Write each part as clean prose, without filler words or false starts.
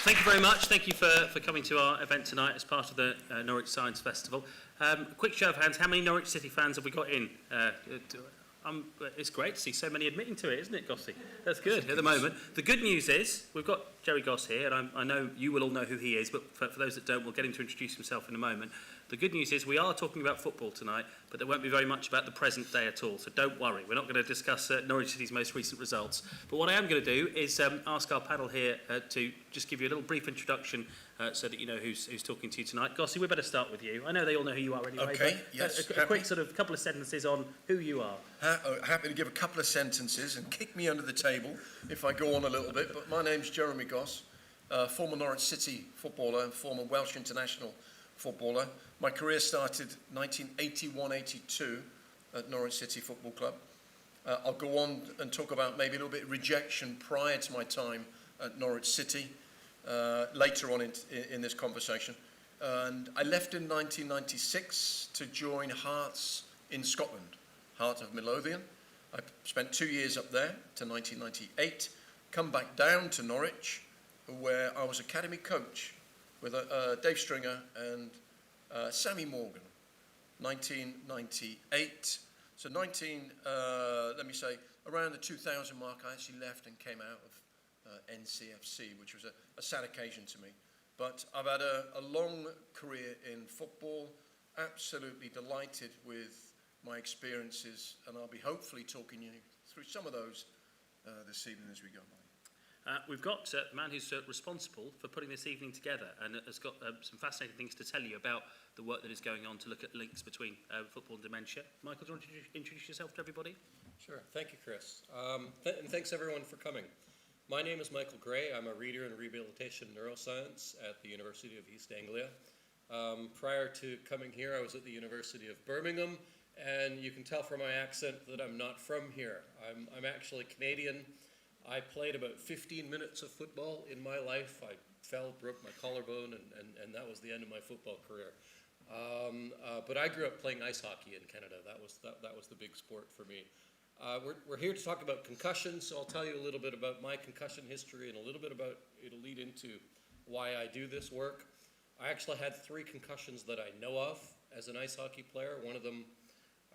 Thank you very much. Thank you for coming to our event tonight as part of the Norwich Science Festival. Quick show of hands, how many Norwich City fans have we got in? It's great to see so many admitting to it, isn't it, Gossy? That's good at the moment. The good news is we've got Jeremy Goss here, and I know you will all know who he is, but for those that don't, we'll get him to introduce himself in a moment. The good news is we are talking about football tonight, but there won't be very much about the present day at all, so don't worry. We're not going to discuss Norwich City's most recent results. But what I am going to do is ask our panel here to just give you a little brief introduction so that you know who's talking to you tonight. Gossy, we better start with you. I know they all know who you are anyway. Okay, yes. A quick sort of couple of sentences on who you are. Happy to give a couple of sentences and kick me under the table if I go on a little bit. But my name's Jeremy Goss, former Norwich City footballer and former Welsh international footballer. My career started 1981-82 at Norwich City Football Club. I'll go on and talk about maybe a little bit of rejection prior to my time at Norwich City later on in this conversation. And I left in 1996 to join Hearts in Scotland, Heart of Midlothian. I spent 2 years up there to 1998, come back down to Norwich, where I was academy coach with Dave Stringer and Sammy Morgan, 1998. So let me say, around the 2000 mark, I actually left and came out of NCFC, which was a sad occasion to me. But I've had a long career in football, absolutely delighted with my experiences, and I'll be hopefully talking you through some of those this evening as we go by. We've got the man who's responsible for putting this evening together and has got some fascinating things to tell you about the work that is going on to look at links between football and dementia. Michael, do you want to introduce yourself to everybody? Sure. Thank you, Chris. And thanks, everyone, for coming. My name is Michael Gray. I'm a reader in rehabilitation neuroscience at the University of East Anglia. Prior to coming here, I was at the University of Birmingham, and you can tell from my accent that I'm not from here. I'm actually Canadian. I played about 15 minutes of football in my life. I fell, broke my collarbone, and that was the end of my football career. But I grew up playing ice hockey in Canada. That was the big sport for me. We're here to talk about concussions, so I'll tell you a little bit about my concussion history and a little bit about, it'll lead into why I do this work. I actually had 3 concussions that I know of as an ice hockey player. One of them,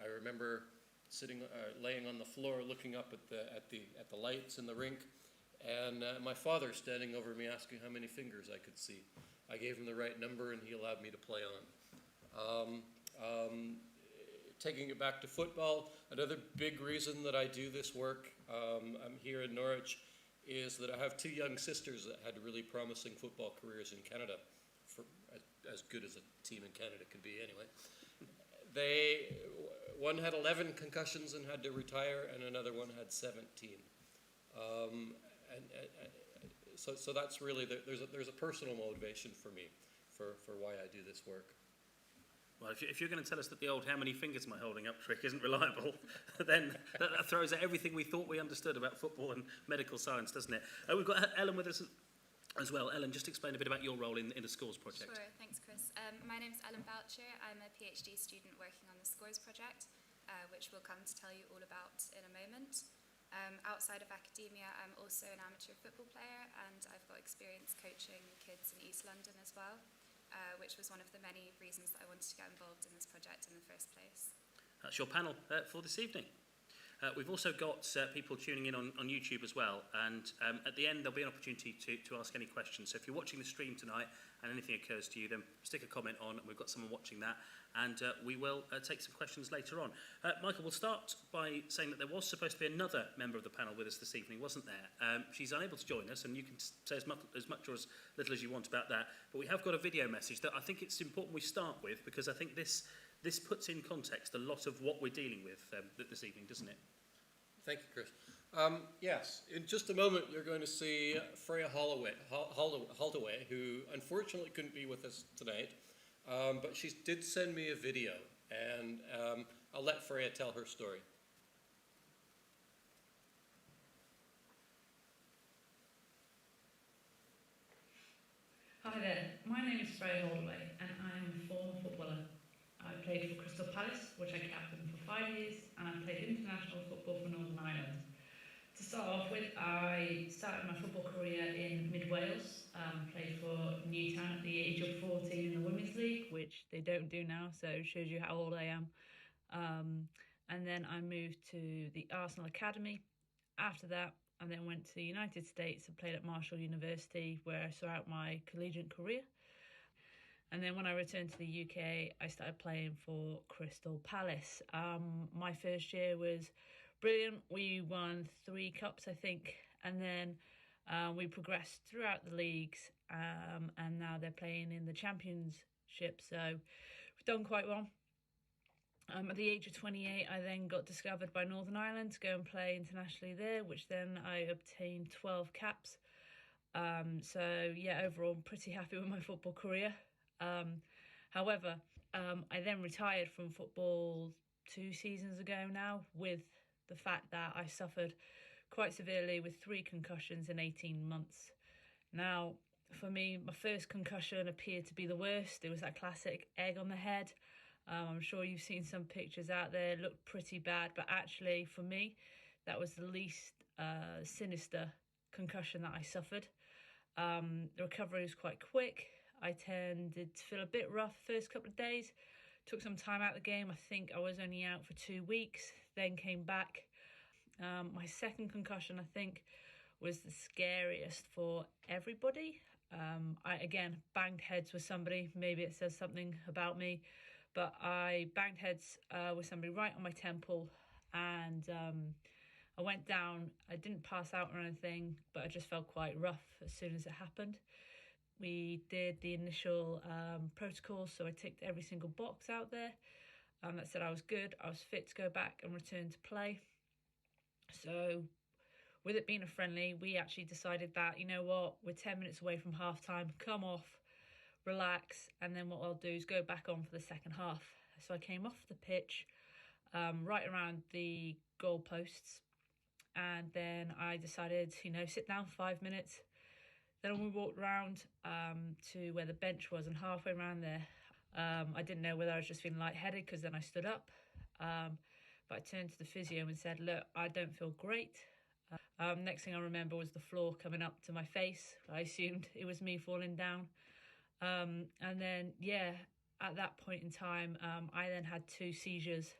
I remember sitting, laying on the floor, looking up at the lights in the rink, and my father standing over me asking how many fingers I could see. I gave him the right number, and he allowed me to play on. Taking it back to football, another big reason that I do this work, I'm here in Norwich, is that I have 2 young sisters that had really promising football careers in Canada, for as good as a team in Canada could be anyway. One had 11 concussions and had to retire, and another one had 17. So that's really, there's a personal motivation for me for why I do this work. Well, if you're going to tell us that the old "how many fingers am I holding up" trick isn't reliable, then that throws out everything we thought we understood about football and medical science, doesn't it? We've got Ellen with us as well. Ellen, just explain a bit about your role in the SCORES project. Sure, thanks, Chris. My name's Ellen Boucher. I'm a PhD student working on the SCORES project, which we'll come to tell you all about in a moment. Outside of academia, I'm also an amateur football player, and I've got experience coaching kids in East London as well, which was one of the many reasons that I wanted to get involved in this project in the first place. That's your panel for this evening. We've also got people tuning in on YouTube as well, and at the end there'll be an opportunity to ask any questions. So if you're watching the stream tonight and anything occurs to you, then stick a comment on, and we've got someone watching that, and we will take some questions later on. Michael, we'll start by saying that there was supposed to be another member of the panel with us this evening, wasn't there? She's unable to join us, and you can say as much or as little as you want about that, but we have got a video message that I think it's important we start with, because I think this puts in context a lot of what we're dealing with this evening, doesn't it? Thank you, Chris. Yes, in just a moment you're going to see Freya Holdaway, who unfortunately couldn't be with us tonight, but she did send me a video, and I'll let Freya tell her story. Hi there, my name is Freya Holdaway, and I am a former footballer. I played for Crystal Palace, which I captained for 5 years, and I played international football for Northern Ireland. To start off with, I started my football career in mid-Wales, played for Newtown at the age of 14 in the Women's League, which they don't do now, so it shows you how old I am. And then I moved to the Arsenal Academy after that, and then went to the United States and played at Marshall University, where I saw out my collegiate career. And then when I returned to the UK, I started playing for Crystal Palace. My first year was brilliant. We won 3 cups, I think, and then we progressed throughout the leagues, and now they're playing in the Championship, so we've done quite well. At the age of 28, I then got discovered by Northern Ireland to go and play internationally there, which then I obtained 12 caps. So yeah, overall, I'm pretty happy with my football career. However, I then retired from football 2 seasons ago now, with the fact that I suffered quite severely with 3 concussions in 18 months. Now, for me, my first concussion appeared to be the worst. It was that classic egg on the head. I'm sure you've seen some pictures out there. It looked pretty bad, but actually for me, that was the least sinister concussion that I suffered. The recovery was quite quick. I tended to feel a bit rough first couple of days. Took some time out of the game. I think I was only out for 2 weeks, then came back. My second concussion, I think, was the scariest for everybody. I, again, banged heads with somebody. Maybe it says something about me. But I banged heads with somebody right on my temple, and I went down. I didn't pass out or anything, but I just felt quite rough as soon as it happened. We did the initial protocol, so I ticked every single box out there. That said I was good, I was fit to go back and return to play. So with it being a friendly, we actually decided that, you know what, we're 10 minutes away from half time, come off, relax, and then what I'll do is go back on for the second half. So I came off the pitch right around the goalposts, and then I decided, sit down 5 minutes. Then we walked round to where the bench was, and halfway around there, I didn't know whether I was just feeling lightheaded, because then I stood up. But I turned to the physio and said, look, I don't feel great. Next thing I remember was the floor coming up to my face. I assumed it was me falling down. And then, at that point in time, I then had 2 seizures,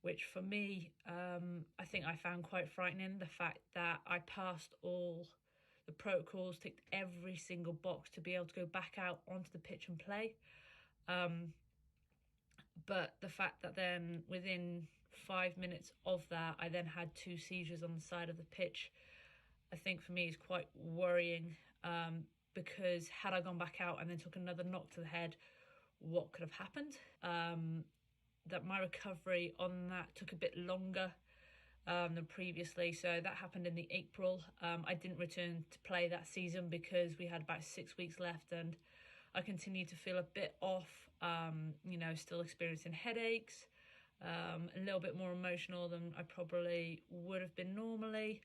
which for me, I think I found quite frightening. The fact that I passed all the protocols, ticked every single box to be able to go back out onto the pitch and play. But the fact that then within 5 minutes of that, I then had 2 seizures on the side of the pitch, I think for me is quite worrying, because had I gone back out and then took another knock to the head, what could have happened? That my recovery on that took a bit longer than previously. So that happened in the April. I didn't return to play that season because we had about 6 weeks left, and I continued to feel a bit off, still experiencing headaches, a little bit more emotional than I probably would have been normally.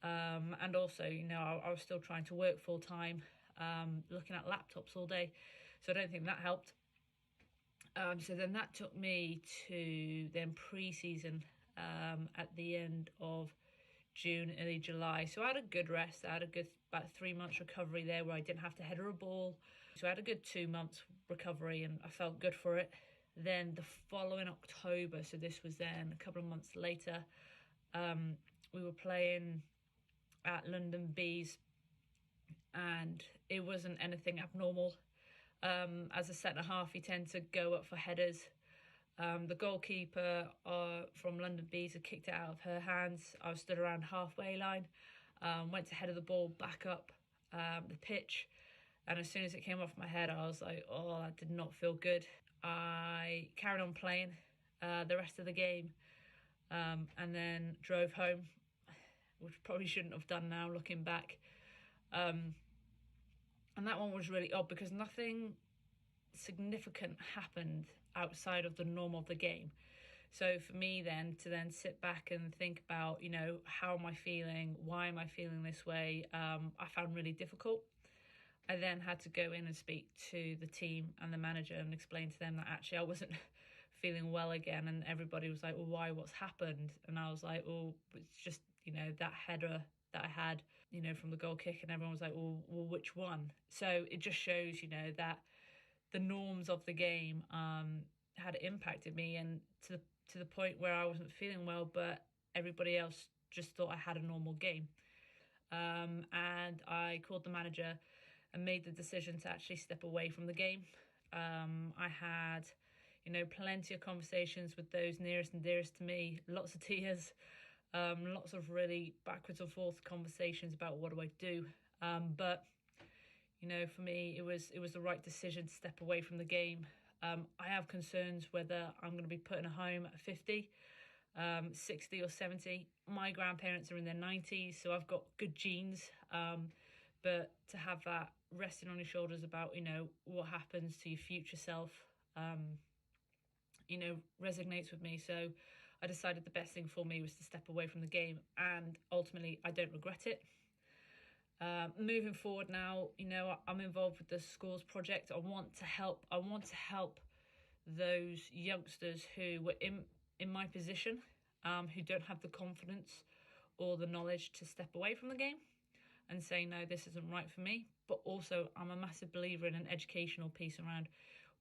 And also, I was still trying to work full time, looking at laptops all day. So I don't think that helped. So then that took me to then pre-season at the end of June, early July. So I had a good rest. I had a good about 3 months recovery there where I didn't have to header a ball. So I had a good 2 months recovery and I felt good for it. Then the following October, so this was then a couple of months later, we were playing at London Bees and it wasn't anything abnormal. As a centre half, you tend to go up for headers. The goalkeeper from London Bees had kicked it out of her hands. I was stood around halfway line, went to header the ball back up the pitch, and as soon as it came off my head, I was like, oh, that did not feel good. I carried on playing the rest of the game, and then drove home, which probably shouldn't have done now looking back. And that one was really odd because nothing significant happened outside of the norm of the game. So for me then to then sit back and think about, how am I feeling? Why am I feeling this way? I found really difficult. I then had to go in and speak to the team and the manager and explain to them that actually I wasn't feeling well again. And everybody was like, well, why? What's happened? And I was like, well, it's just, that header that I had, from the goal kick, and everyone was like, well, which one? So it just shows, that the norms of the game had impacted me, and to the point where I wasn't feeling well, but everybody else just thought I had a normal game. And I called the manager and made the decision to actually step away from the game. I had, plenty of conversations with those nearest and dearest to me, lots of tears, lots of really backwards and forth conversations about what do I do. But for me, it was the right decision to step away from the game. I have concerns whether I'm going to be put in a home at 50, 60 or 70. My grandparents are in their 90s, so I've got good genes. But to have that resting on your shoulders about, what happens to your future self, resonates with me. So I decided the best thing for me was to step away from the game, and ultimately I don't regret it. Moving forward now, I'm involved with the Scores project. I want to help those youngsters who were in my position, who don't have the confidence or the knowledge to step away from the game and say, no, this isn't right for me. But also, I'm a massive believer in an educational piece around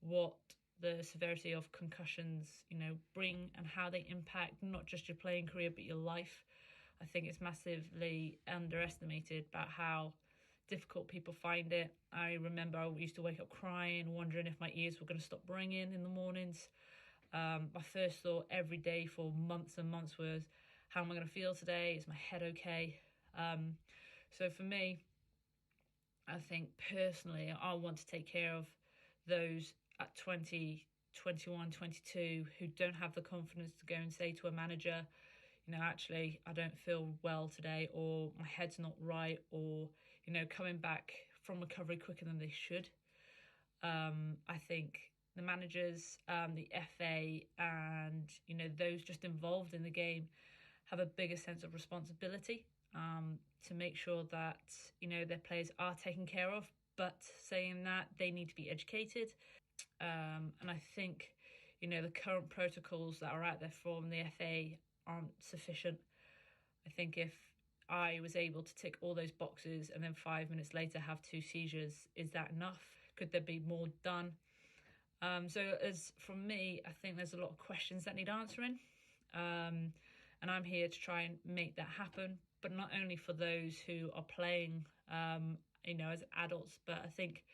what the severity of concussions, bring and how they impact not just your playing career, but your life. I think it's massively underestimated about how difficult people find it. I remember I used to wake up crying, wondering if my ears were going to stop ringing in the mornings. My first thought every day for months and months was, how am I going to feel today? Is my head okay? So for me, I think personally, I want to take care of those at 20, 21, 22 who don't have the confidence to go and say to a manager, actually, I don't feel well today, or my head's not right, or, coming back from recovery quicker than they should. I think the managers, the FA, and, those just involved in the game have a bigger sense of responsibility to make sure that, their players are taken care of. But saying that, they need to be educated. And I think, the current protocols that are out there from the FA aren't sufficient. I think if I was able to tick all those boxes and then 5 minutes later have 2 seizures, is that enough? Could there be more done? So as from me, I think there's a lot of questions that need answering. And I'm here to try and make that happen, but not only for those who are playing, as adults, but I think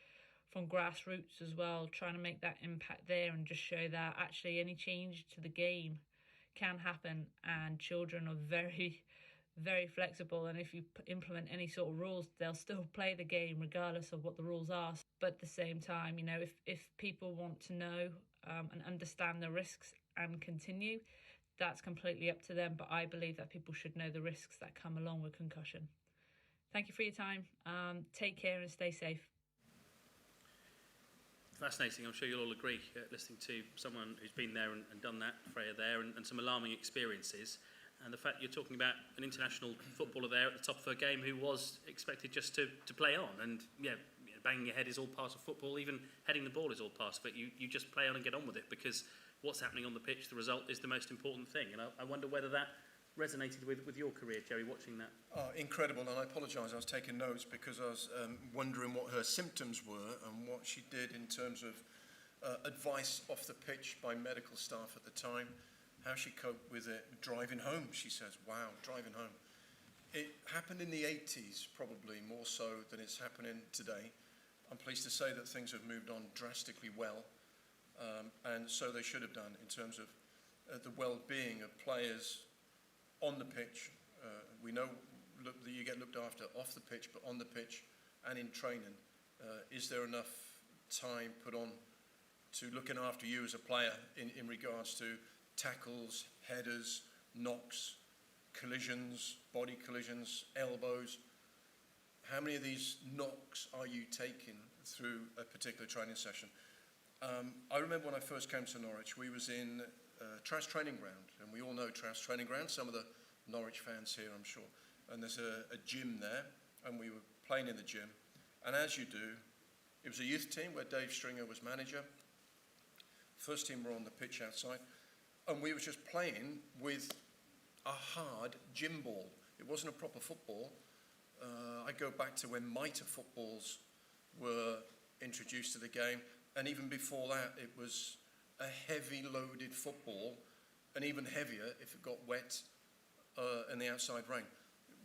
from grassroots as well, trying to make that impact there and just show that actually any change to the game can happen, and children are very, very flexible, and if you implement any sort of rules, they'll still play the game regardless of what the rules are. But at the same time, if people want to know and understand the risks and continue, that's completely up to them, but I believe that people should know the risks that come along with concussion. Thank you for your time. Take care and stay safe. Fascinating. I'm sure you'll all agree, listening to someone who's been there and done that, Freya there, and some alarming experiences. And the fact you're talking about an international footballer there at the top of her game who was expected just to play on. And, banging your head is all part of football. Even heading the ball is all part of it. You just play on and get on with it, because what's happening on the pitch, the result, is the most important thing. And I wonder whether that resonated with your career, Jerry, watching that. Oh, incredible, and I apologise, I was taking notes because I was wondering what her symptoms were and what she did in terms of advice off the pitch by medical staff at the time, how she coped with it. Driving home, she says, wow, driving home. It happened in the 80s, probably more so than it's happening today. I'm pleased to say that things have moved on drastically well, and so they should have done in terms of the well-being of players on the pitch. We know that you get looked after off the pitch, but on the pitch and in training, is there enough time put on to looking after you as a player in regards to tackles, headers, knocks, collisions, body collisions, elbows? How many of these knocks are you taking through a particular training session? I remember when I first came to Norwich, we was in Trash Training Ground, and we all know Trash Training Ground, some of the Norwich fans here, I'm sure. And there's a gym there, and we were playing in the gym. And as you do, it was a youth team where Dave Stringer was manager. First team were on the pitch outside, and we were just playing with a hard gym ball. It wasn't a proper football. I go back to when mitre footballs were introduced to the game, and even before that, it was a heavy loaded football, and even heavier if it got wet in the outside rain.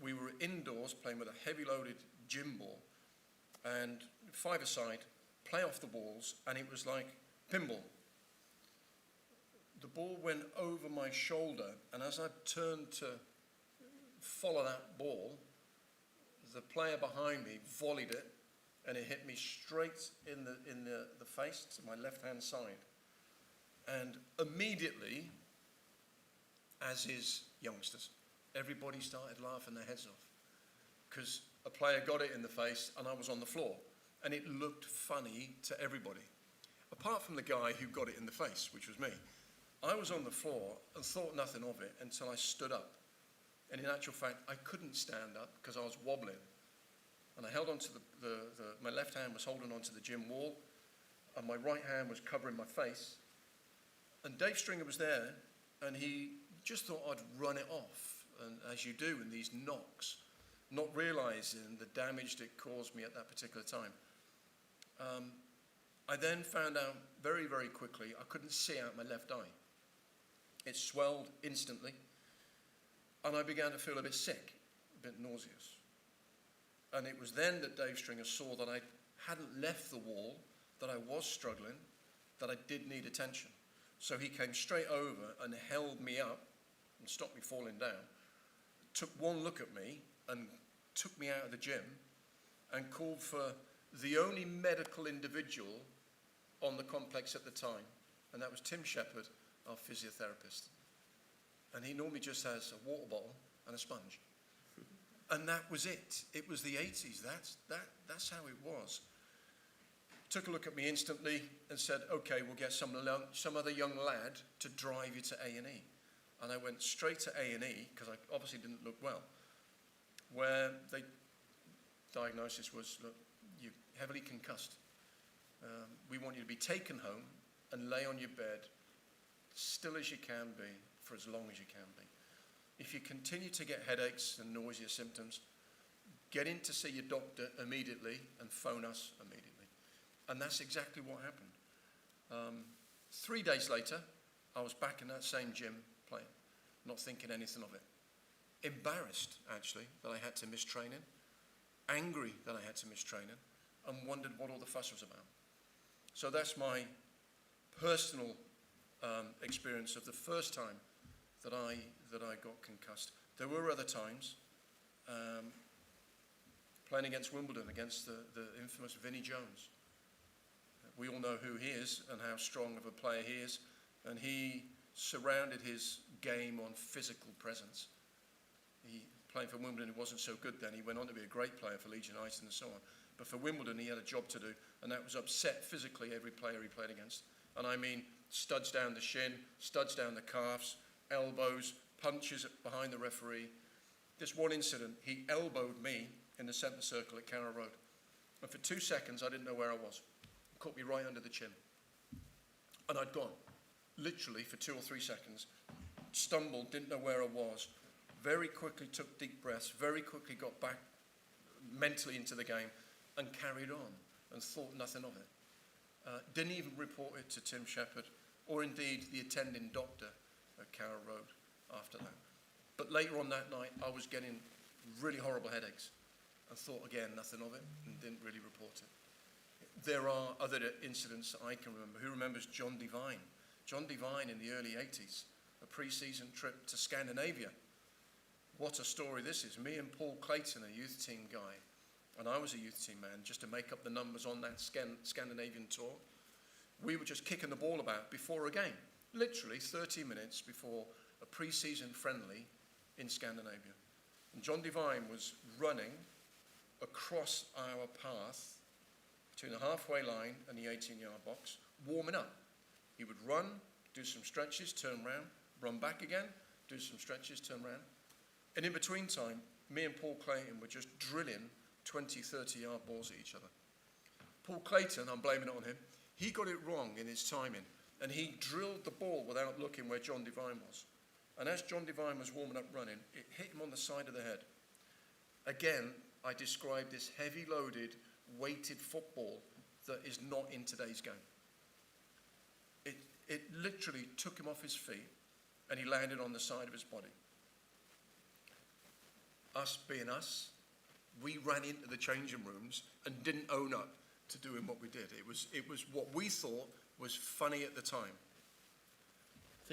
We were indoors playing with a heavy loaded gym ball, and 5-a-side, play off the balls, and it was like pinball. The ball went over my shoulder, and as I turned to follow that ball, the player behind me volleyed it, and it hit me straight in the face to my left-hand side. And immediately, as is youngsters, everybody started laughing their heads off, because a player got it in the face, and I was on the floor, and it looked funny to everybody, apart from the guy who got it in the face, which was me. I was on the floor and thought nothing of it until I stood up. And in actual fact, I couldn't stand up because I was wobbling. And I held on to my left hand was holding onto the gym wall, and my right hand was covering my face. And Dave Stringer was there, and he just thought I'd run it off, and as you do in these knocks, not realizing the damage that it caused me at that particular time. I then found out very, very quickly I couldn't see out my left eye. It swelled instantly, and I began to feel a bit sick, a bit nauseous. And it was then that Dave Stringer saw that I hadn't left the wall, that I was struggling, that I did need attention. So he came straight over and held me up and stopped me falling down, took one look at me and took me out of the gym and called for the only medical individual on the complex at the time, and that was Tim Shepherd, our physiotherapist. And he normally just has a water bottle and a sponge. And that was it. It was the 80s. That's how it was. Took a look at me instantly and said, okay, we'll get some other young lad to drive you to A&E. And I went straight to A&E, because I obviously didn't look well, where the diagnosis was, look, you're heavily concussed. We want you to be taken home and lay on your bed, still as you can be, for as long as you can be. If you continue to get headaches and nausea symptoms, get in to see your doctor immediately and phone us immediately. And that's exactly what happened. 3 days later, I was back in that same gym playing, not thinking anything of it. Embarrassed, actually, that I had to miss training, angry that I had to miss training, and wondered what all the fuss was about. So that's my personal experience of the first time that I got concussed. There were other times, playing against Wimbledon, against the infamous Vinnie Jones. We all know who he is and how strong of a player he is, and he surrounded his game on physical presence. He playing for Wimbledon, it wasn't so good then. He went on to be a great player for Leeds United and so on. But for Wimbledon, he had a job to do, and that was upset physically every player he played against. And I mean studs down the shin, studs down the calves, elbows, punches behind the referee. This one incident, he elbowed me in the centre circle at Carrow Road. And for 2 seconds, I didn't know where I was. He caught me right under the chin. And I'd gone, literally for 2 or 3 seconds, stumbled, didn't know where I was, very quickly took deep breaths, very quickly got back mentally into the game and carried on and thought nothing of it. Didn't even report it to Tim Shepherd or indeed the attending doctor at Carrow Road after that. But later on that night, I was getting really horrible headaches and thought again nothing of it and didn't really report it. There are other incidents I can remember. Who remembers John Devine? John Devine in the early 80s, a pre-season trip to Scandinavia. What a story this is. Me and Paul Clayton, a youth team guy, and I was a youth team man, just to make up the numbers on that Scandinavian tour. We were just kicking the ball about before a game, literally 30 minutes before a pre-season friendly in Scandinavia. And John Devine was running across our path between the halfway line and the 18-yard box, warming up. He would run, do some stretches, turn around, run back again, do some stretches, turn around. And in between time, me and Paul Clayton were just drilling 20, 30-yard balls at each other. Paul Clayton, I'm blaming it on him, he got it wrong in his timing, and he drilled the ball without looking where John Devine was. And as John Devine was warming up running, it hit him on the side of the head. Again, I described this heavy-loaded, weighted football that is not in today's game. It literally took him off his feet, and he landed on the side of his body. Us being us, we ran into the changing rooms and didn't own up to doing what we did. It was what we thought was funny at the time.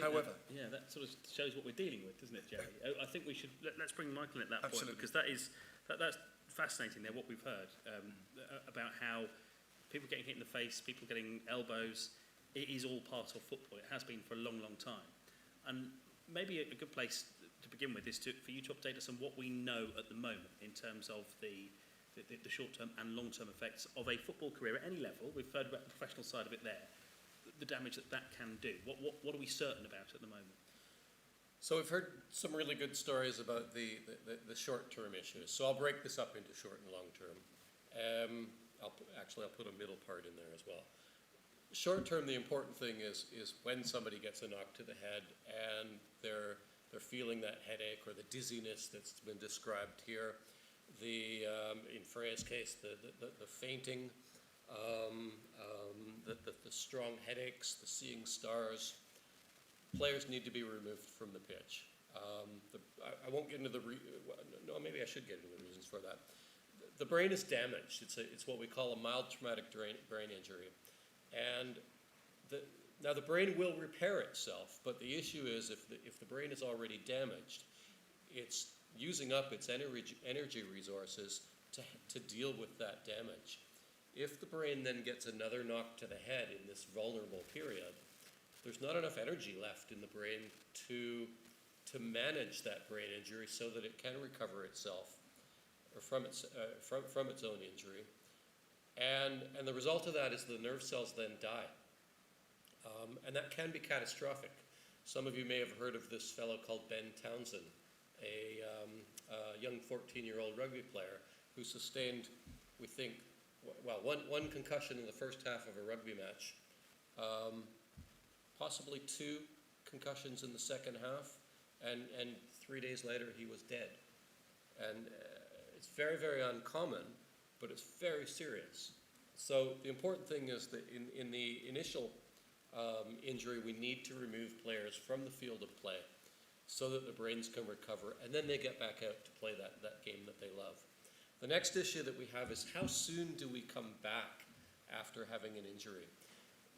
However, that sort of shows what we're dealing with, doesn't it, Jerry? I think we should let's bring Michael in at that Absolutely. point, because that's fascinating. There, what we've heard about how people getting hit in the face, people getting elbows. It is all part of football. It has been for a long, long time. And maybe a good place to begin with is for you to update us on what we know at the moment in terms of the short-term and long-term effects of a football career at any level. We've heard about the professional side of it there, the damage that can do. What are we certain about at the moment? So we've heard some really good stories about the short-term issues. So I'll break this up into short and long-term. I'll put a middle part in there as well. Short-term, the important thing is when somebody gets a knock to the head and they're feeling that headache or the dizziness that's been described here. In Freya's case, the fainting, the strong headaches, the seeing stars. Players need to be removed from the pitch. I won't get into maybe I should get into the reasons for that. The brain is damaged. It's what we call a mild traumatic brain injury. And now the brain will repair itself, but the issue is if the brain is already damaged, it's using up its energy resources to deal with that damage. If the brain then gets another knock to the head in this vulnerable period, there's not enough energy left in the brain to manage that brain injury so that it can recover itself or from its own injury. And the result of that is the nerve cells then die. And that can be catastrophic. Some of you may have heard of this fellow called Ben Townsend, a young 14-year-old rugby player who sustained, we think, one concussion in the first half of a rugby match, possibly 2 concussions in the second half, and 3 days later he was dead. And it's very, very uncommon, but it's very serious. So the important thing is that in the initial injury, we need to remove players from the field of play so that the brains can recover, and then they get back out to play that game that they love. The next issue that we have is how soon do we come back after having an injury?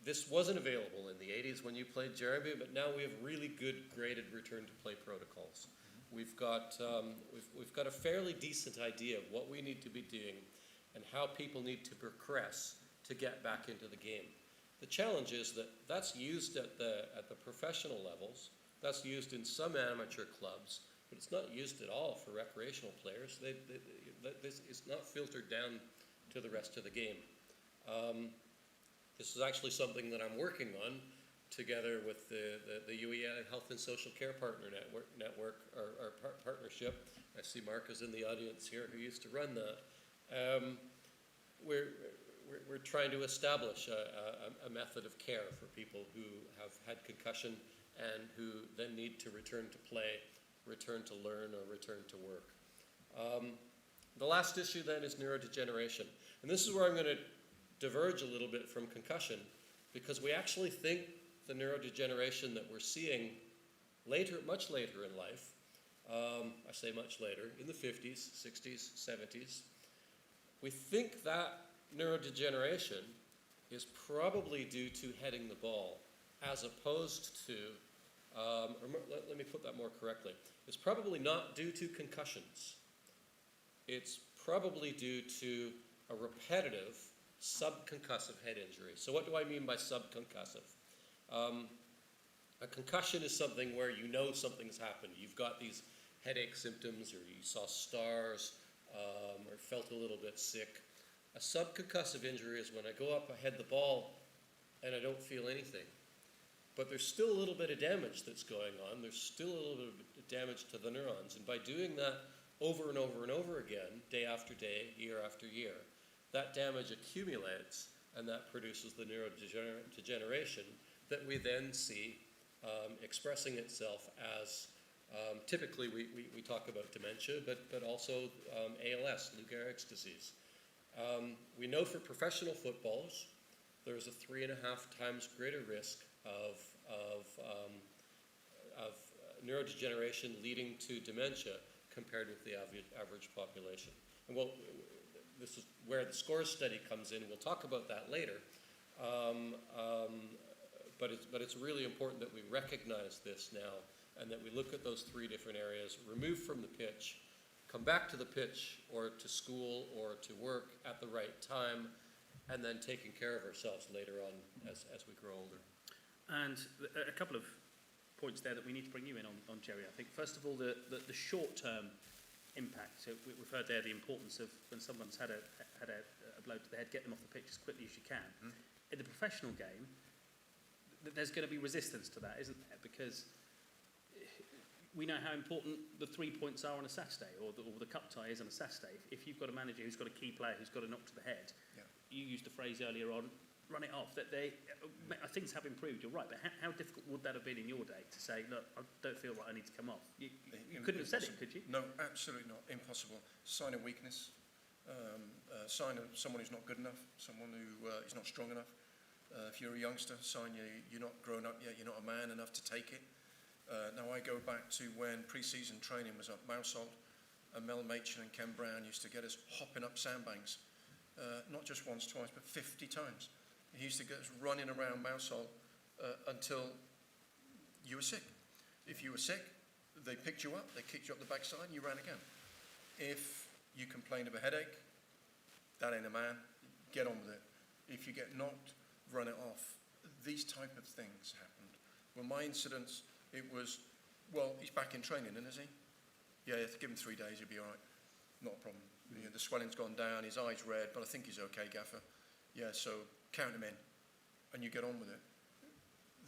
This wasn't available in the 80s when you played, Jeremy, but now we have really good graded return to play protocols. We've got a fairly decent idea of what we need to be doing and how people need to progress to get back into the game. The challenge is that that's used at the professional levels, that's used in some amateur clubs, but it's not used at all for recreational players. This is not filtered down to the rest of the game. This is actually something that I'm working on together with the UEA Health and Social Care Partner Network or partnership. I see Mark is in the audience here who used to run that. We're trying to establish a method of care for people who have had concussion and who then need to return to play, return to learn, or return to work. The last issue then is neurodegeneration. And this is where I'm going to diverge a little bit from concussion, because we actually think the neurodegeneration that we're seeing much later in life, I say much later, in the 50s, 60s, 70s, we think that neurodegeneration is probably due to heading the ball, as opposed to, let me put that more correctly, it's probably not due to concussions. It's probably due to a repetitive sub-concussive head injury. So what do I mean by sub-concussive? A concussion is something where you know something's happened. You've got these headache symptoms, or you saw stars, or felt a little bit sick. A sub-concussive injury is when I go up, I head the ball, and I don't feel anything. But there's still a little bit of damage that's going on. There's still a little bit of damage to the neurons. And by doing that over and over and over again, day after day, year after year, that damage accumulates, and that produces the neurodegeneration that we then see expressing itself as Typically, we talk about dementia, but also ALS, Lou Gehrig's disease. We know for professional footballers, there's a 3.5 times greater risk of neurodegeneration leading to dementia compared with the average population. And well, this is where the SCORES study comes in. We'll talk about that later. But it's really important that we recognize this now and that we look at those 3 different areas, removed from the pitch, come back to the pitch or to school or to work at the right time, and then taking care of ourselves later on as we grow older. And a couple of points there that we need to bring you in on Jerry. I think, first of all, the short-term impact. So we've heard there the importance of when someone's had a blow to the head, get them off the pitch as quickly as you can. In the professional game, there's going to be resistance to that, isn't there? Because we know how important the 3 points are on a Saturday, or the cup tie is on a Saturday. If you've got a manager who's got a key player who's got a knock to the head, you used the phrase earlier on, run it off. That things have improved, you're right, but how difficult would that have been in your day to say, look, I don't feel like I need to come off? You couldn't have said it, could you? No, absolutely not. Impossible. Sign of weakness. Sign of someone who's not good enough, someone who is not strong enough. If you're a youngster, sign you're not grown up yet, you're not a man enough to take it. Now I go back to when pre-season training was up Mousehold, and Mel Machin and Ken Brown used to get us hopping up sandbanks, not just once, twice, but 50 times. He used to get us running around Mousehold until you were sick. If you were sick, they picked you up, they kicked you up the backside, and you ran again. If you complained of a headache, that ain't a man, get on with it. If you get knocked, run it off. These type of things happened. Well, my incidents, it was, well, he's back in training, isn't he? Yeah, give him 3 days, he'll be all right. Not a problem. The swelling's gone down, his eye's red, but I think he's okay, Gaffer. Yeah, so count him in, and you get on with it.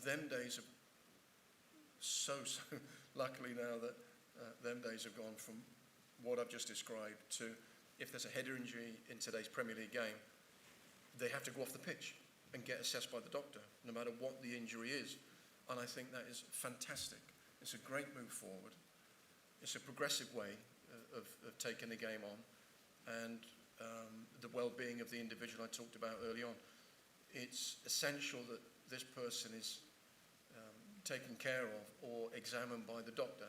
Them days are so luckily now that them days have gone from what I've just described to, if there's a header injury in today's Premier League game, they have to go off the pitch and get assessed by the doctor, no matter what the injury is. And I think that is fantastic. It's a great move forward. It's a progressive way of taking the game on, and the well-being of the individual I talked about early on. It's essential that this person is taken care of or examined by the doctor,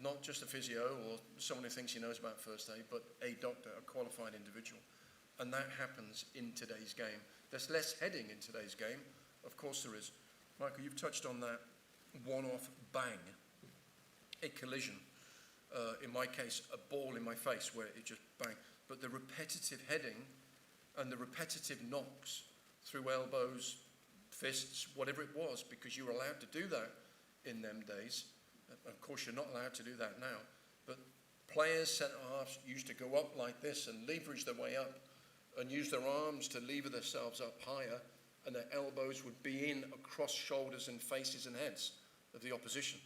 not just a physio or someone who thinks he knows about first aid, but a doctor, a qualified individual. And that happens in today's game. There's less heading in today's game. Of course there is. Michael, you've touched on that one-off bang, a collision. In my case, a ball in my face where it just bang. But the repetitive heading and the repetitive knocks through elbows, fists, whatever it was, because you were allowed to do that in them days. Of course, you're not allowed to do that now. But players, centre-halves, used to go up like this and leverage their way up and use their arms to lever themselves up higher, and their elbows would be in across shoulders and faces and heads of the opposition.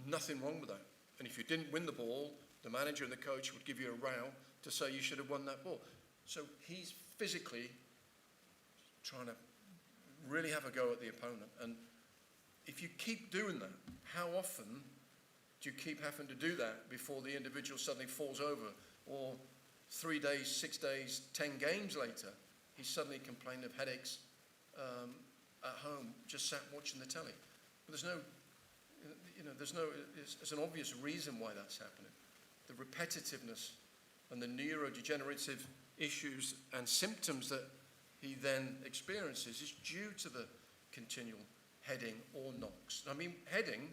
Nothing wrong with that. And if you didn't win the ball, the manager and the coach would give you a row to say you should have won that ball. So he's physically trying to really have a go at the opponent. And if you keep doing that, how often do you keep having to do that before the individual suddenly falls over? Or 3 days, 6 days, 10 games later, he's suddenly complaining of headaches at home, just sat watching the telly. But there's an obvious reason why that's happening. The repetitiveness and the neurodegenerative issues and symptoms that he then experiences is due to the continual heading or knocks. I mean, heading,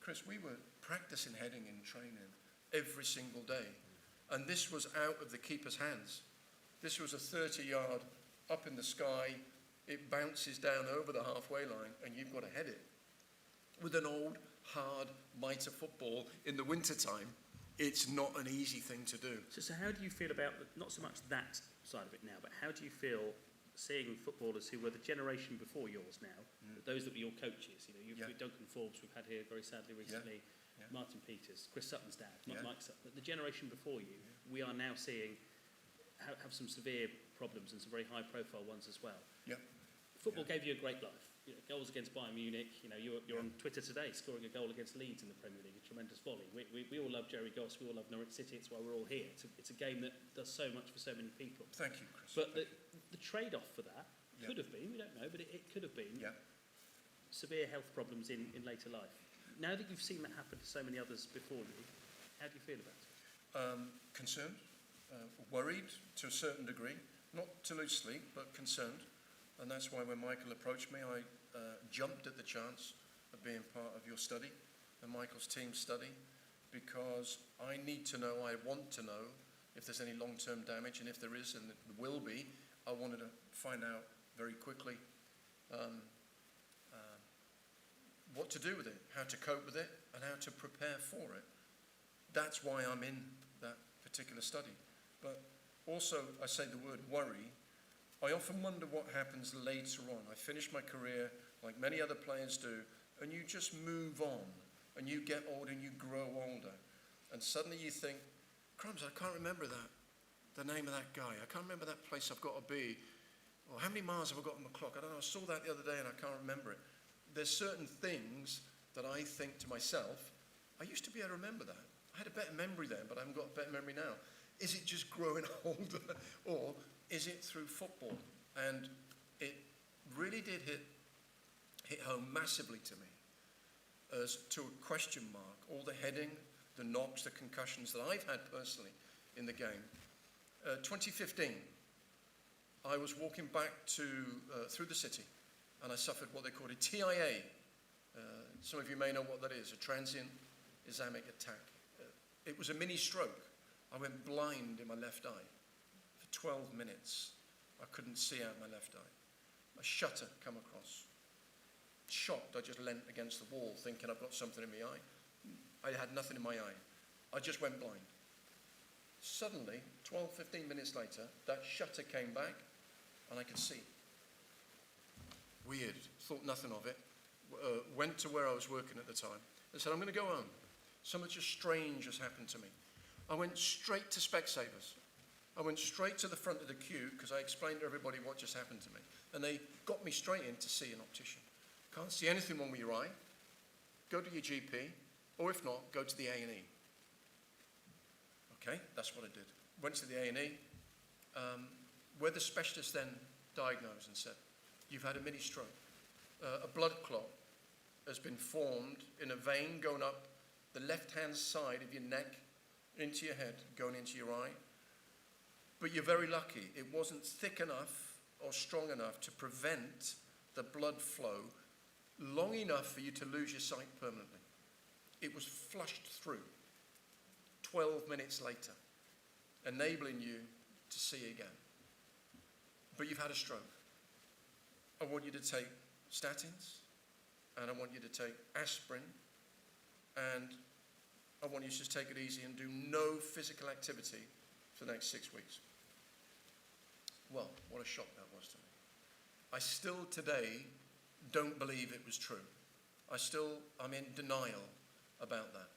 Chris, we were practicing heading in training every single day. And this was out of the keeper's hands. This was a 30-yard up in the sky. It bounces down over the halfway line, and you've got to head it. With an old, hard mitre football in the wintertime, it's not an easy thing to do. So how do you feel about, not so much that side of it now, but how do you feel seeing footballers who were the generation before yours now, those that were your coaches? You've Duncan Forbes, we've had here very sadly recently, Martin Peters, Chris Sutton's dad, Mike Sutton. The generation before you, we are now seeing have some severe problems and some very high-profile ones as well. Yeah. Football gave you a great life. goals against Bayern Munich. You're on Twitter today scoring a goal against Leeds in the Premier League, a tremendous volley. We all love Jerry Goss. We all love Norwich City. It's why we're all here. It's a game that does so much for so many people. Thank you, Chris. But the trade-off for that could have been, we don't know, but it could have been severe health problems in later life. Now that you've seen that happen to so many others before you, how do you feel about it? Concerned, worried to a certain degree, not to lose sleep, but concerned. And that's why when Michael approached me, I jumped at the chance of being part of your study and Michael's team study, because I need to know, I want to know if there's any long-term damage, and if there is, and there will be, I wanted to find out very quickly what to do with it, how to cope with it, and how to prepare for it. That's why I'm in that particular study. But also, I say the word worry, I often wonder what happens later on. I finish my career like many other players do, and you just move on, and you get older and you grow older. And suddenly you think, crumbs, I can't remember the name of that guy. I can't remember that place I've got to be. Or how many miles have I got on the clock? I don't know, I saw that the other day and I can't remember it. There's certain things that I think to myself, I used to be able to remember that. I had a better memory then, but I haven't got a better memory now. Is it just growing older, or is it through football? And it really did hit home massively to me, as to a question mark. All the heading, the knocks, the concussions that I've had personally in the game. 2015, I was walking back through the city, and I suffered what they called a TIA. Some of you may know what that is, a transient Islamic attack. It was a mini stroke. I went blind in my left eye. For 12 minutes, I couldn't see out my left eye. A shutter come across. Shocked, I just leant against the wall thinking I've got something in my eye. I had nothing in my eye. I just went blind. Suddenly, 12, 15 minutes later, that shutter came back and I could see. Weird, thought nothing of it. Went to where I was working at the time. I said, I'm going to go home. Something just strange has happened to me. I went straight to Specsavers. I went straight to the front of the queue because I explained to everybody what just happened to me. And they got me straight in to see an optician. Can't see anything wrong with your eye. Go to your GP, or if not, go to the A&E. Okay, that's what I did. Went to the A&E, where the specialist then diagnosed and said, you've had a mini stroke. A blood clot has been formed in a vein going up the left-hand side of your neck, into your head, going into your eye. But you're very lucky. It wasn't thick enough or strong enough to prevent the blood flow long enough for you to lose your sight permanently. It was flushed through 12 minutes later, enabling you to see again. But you've had a stroke. I want you to take statins, and I want you to take aspirin, and I want you to just take it easy and do no physical activity for the next 6 weeks. Well, what a shock that was to me. I still today don't believe it was true. I'm in denial about that.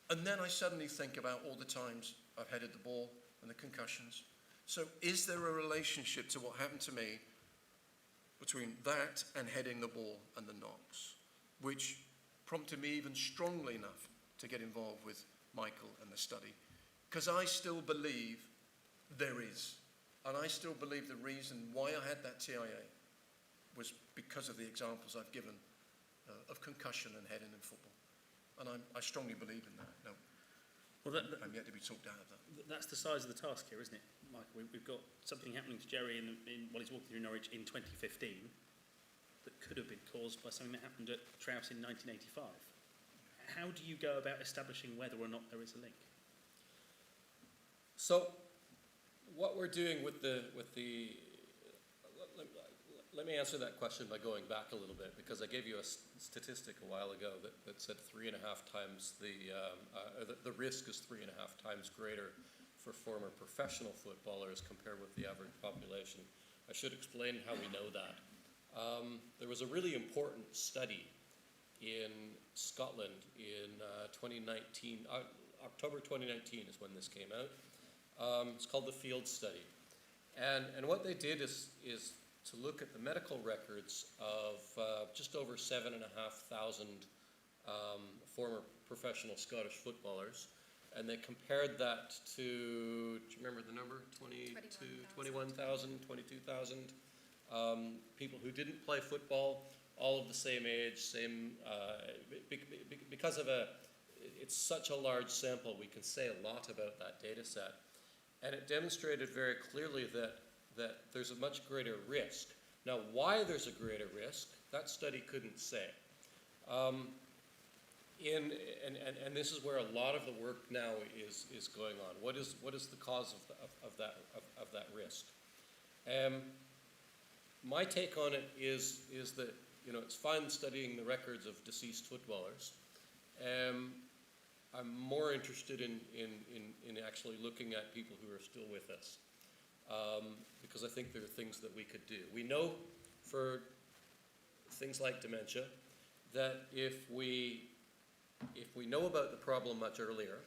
And then I suddenly think about all the times I've headed the ball and the concussions. So is there a relationship to what happened to me between that and heading the ball and the knocks, which prompted me even strongly enough to get involved with Michael and the study? Because I still believe there is. And I still believe the reason why I had that TIA was because of the examples I've given of concussion and heading in football. And I strongly believe in that. No, well, I'm yet to be talked out of that. That's the size of the task here, isn't it, Michael? We've got something happening to Jerry while he's walking through Norwich in 2015 that could have been caused by something that happened at Trouse in 1985. How do you go about establishing whether or not there is a link? So, what we're doing with the let me answer that question by going back a little bit, because I gave you a statistic a while ago that said 3.5 times the risk is 3.5 times greater for former professional footballers compared with the average population. I should explain how we know that. There was a really important study in Scotland in 2019, October 2019 is when this came out. It's called the Field Study. And what they did is to look at the medical records of just over 7,500 former professional Scottish footballers, and they compared that to, do you remember the number? 21,000, 22,000 people who didn't play football, all of the same age, because of it's such a large sample, we can say a lot about that data set. And it demonstrated very clearly that there's a much greater risk. Now, why there's a greater risk, that study couldn't say. And this is where a lot of the work now is going on. What is the cause of that risk? My take on it is that it's fine studying the records of deceased footballers. I'm more interested in actually looking at people who are still with us, because I think there are things that we could do. We know for things like dementia that if we know about the problem much earlier,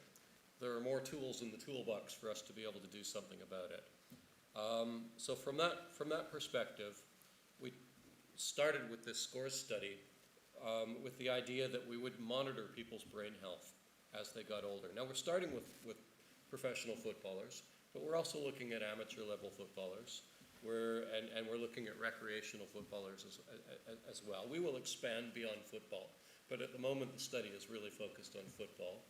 there are more tools in the toolbox for us to be able to do something about it. So from that perspective, we started with this SCORES study with the idea that we would monitor people's brain health as they got older. Now we're starting with professional footballers, but we're also looking at amateur level footballers. And we're looking at recreational footballers as well. We will expand beyond football, but at the moment the study is really focused on football.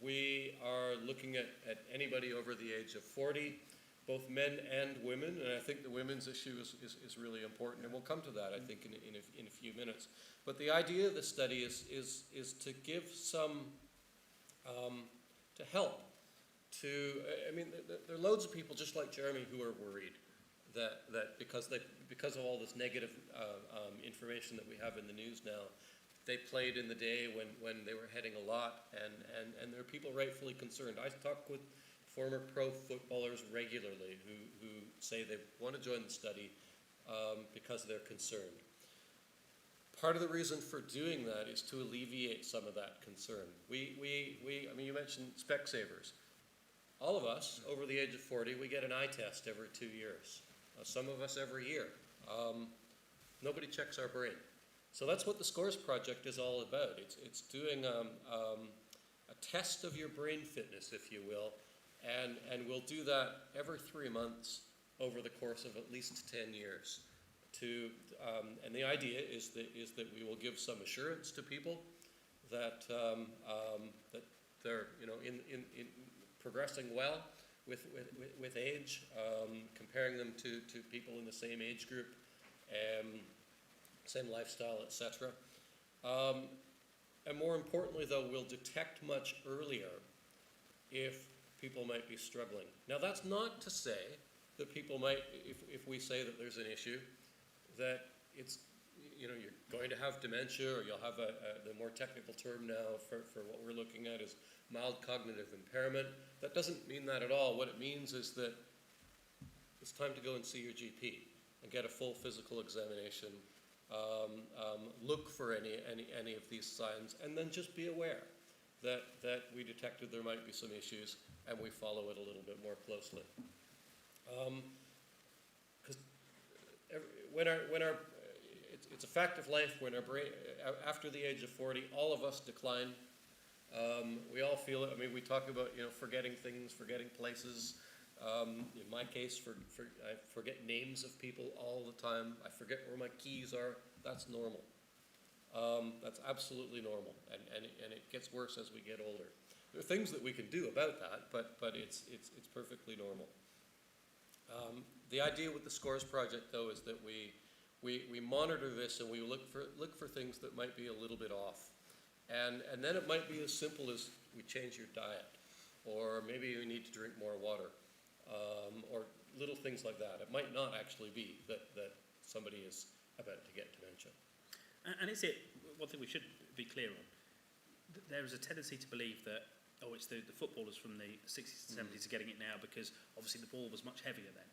We are looking at anybody over the age of 40, both men and women, and I think the women's issue is really important, and we'll come to that, I think, in a few minutes. But the idea of the study is to give some, to help. I mean, there are loads of people just like Jeremy who are worried that because of all this negative information that we have in the news now, they played in the day when they were heading a lot, and there are people rightfully concerned. I talk with former pro footballers regularly who say they want to join the study because they're concerned. Part of the reason for doing that is to alleviate some of that concern. I mean, you mentioned Specsavers. All of us over the age of 40, we get an eye test every 2 years. Some of us every year. Nobody checks our brain. So that's what the SCORES project is all about. It's doing a test of your brain fitness, if you will, and we'll do that every 3 months over the course of at least 10 years. And the idea is that we will give some assurance to people that that they're in progressing well with age, comparing them to people in the same age group, same lifestyle, etc. And more importantly, though, we'll detect much earlier if people might be struggling. Now, that's not to say that people might, if we say that there's an issue, that it's, you're going to have dementia, or you'll have the more technical term now for what we're looking at is mild cognitive impairment. That doesn't mean that at all. What it means is that it's time to go and see your GP and get a full physical examination, look for any of these signs, and then just be aware that we detected there might be some issues, and we follow it a little bit more closely. Because it's a fact of life, when our brain, after the age of 40, all of us decline. We all feel it. I mean, we talk about forgetting things, forgetting places. In my case, I forget names of people all the time. I forget where my keys are. That's normal. That's absolutely normal, and it gets worse as we get older. There are things that we can do about that, but it's perfectly normal. The idea with the SCORES project, though, is that we monitor this, and we look for things that might be a little bit off. And then it might be as simple as we change your diet, or maybe you need to drink more water, or little things like that. It might not actually be that somebody is about to get dementia. And is it, one thing we should be clear on, there is a tendency to believe that, it's the footballers from the 60s and 70s are getting it now because obviously the ball was much heavier then.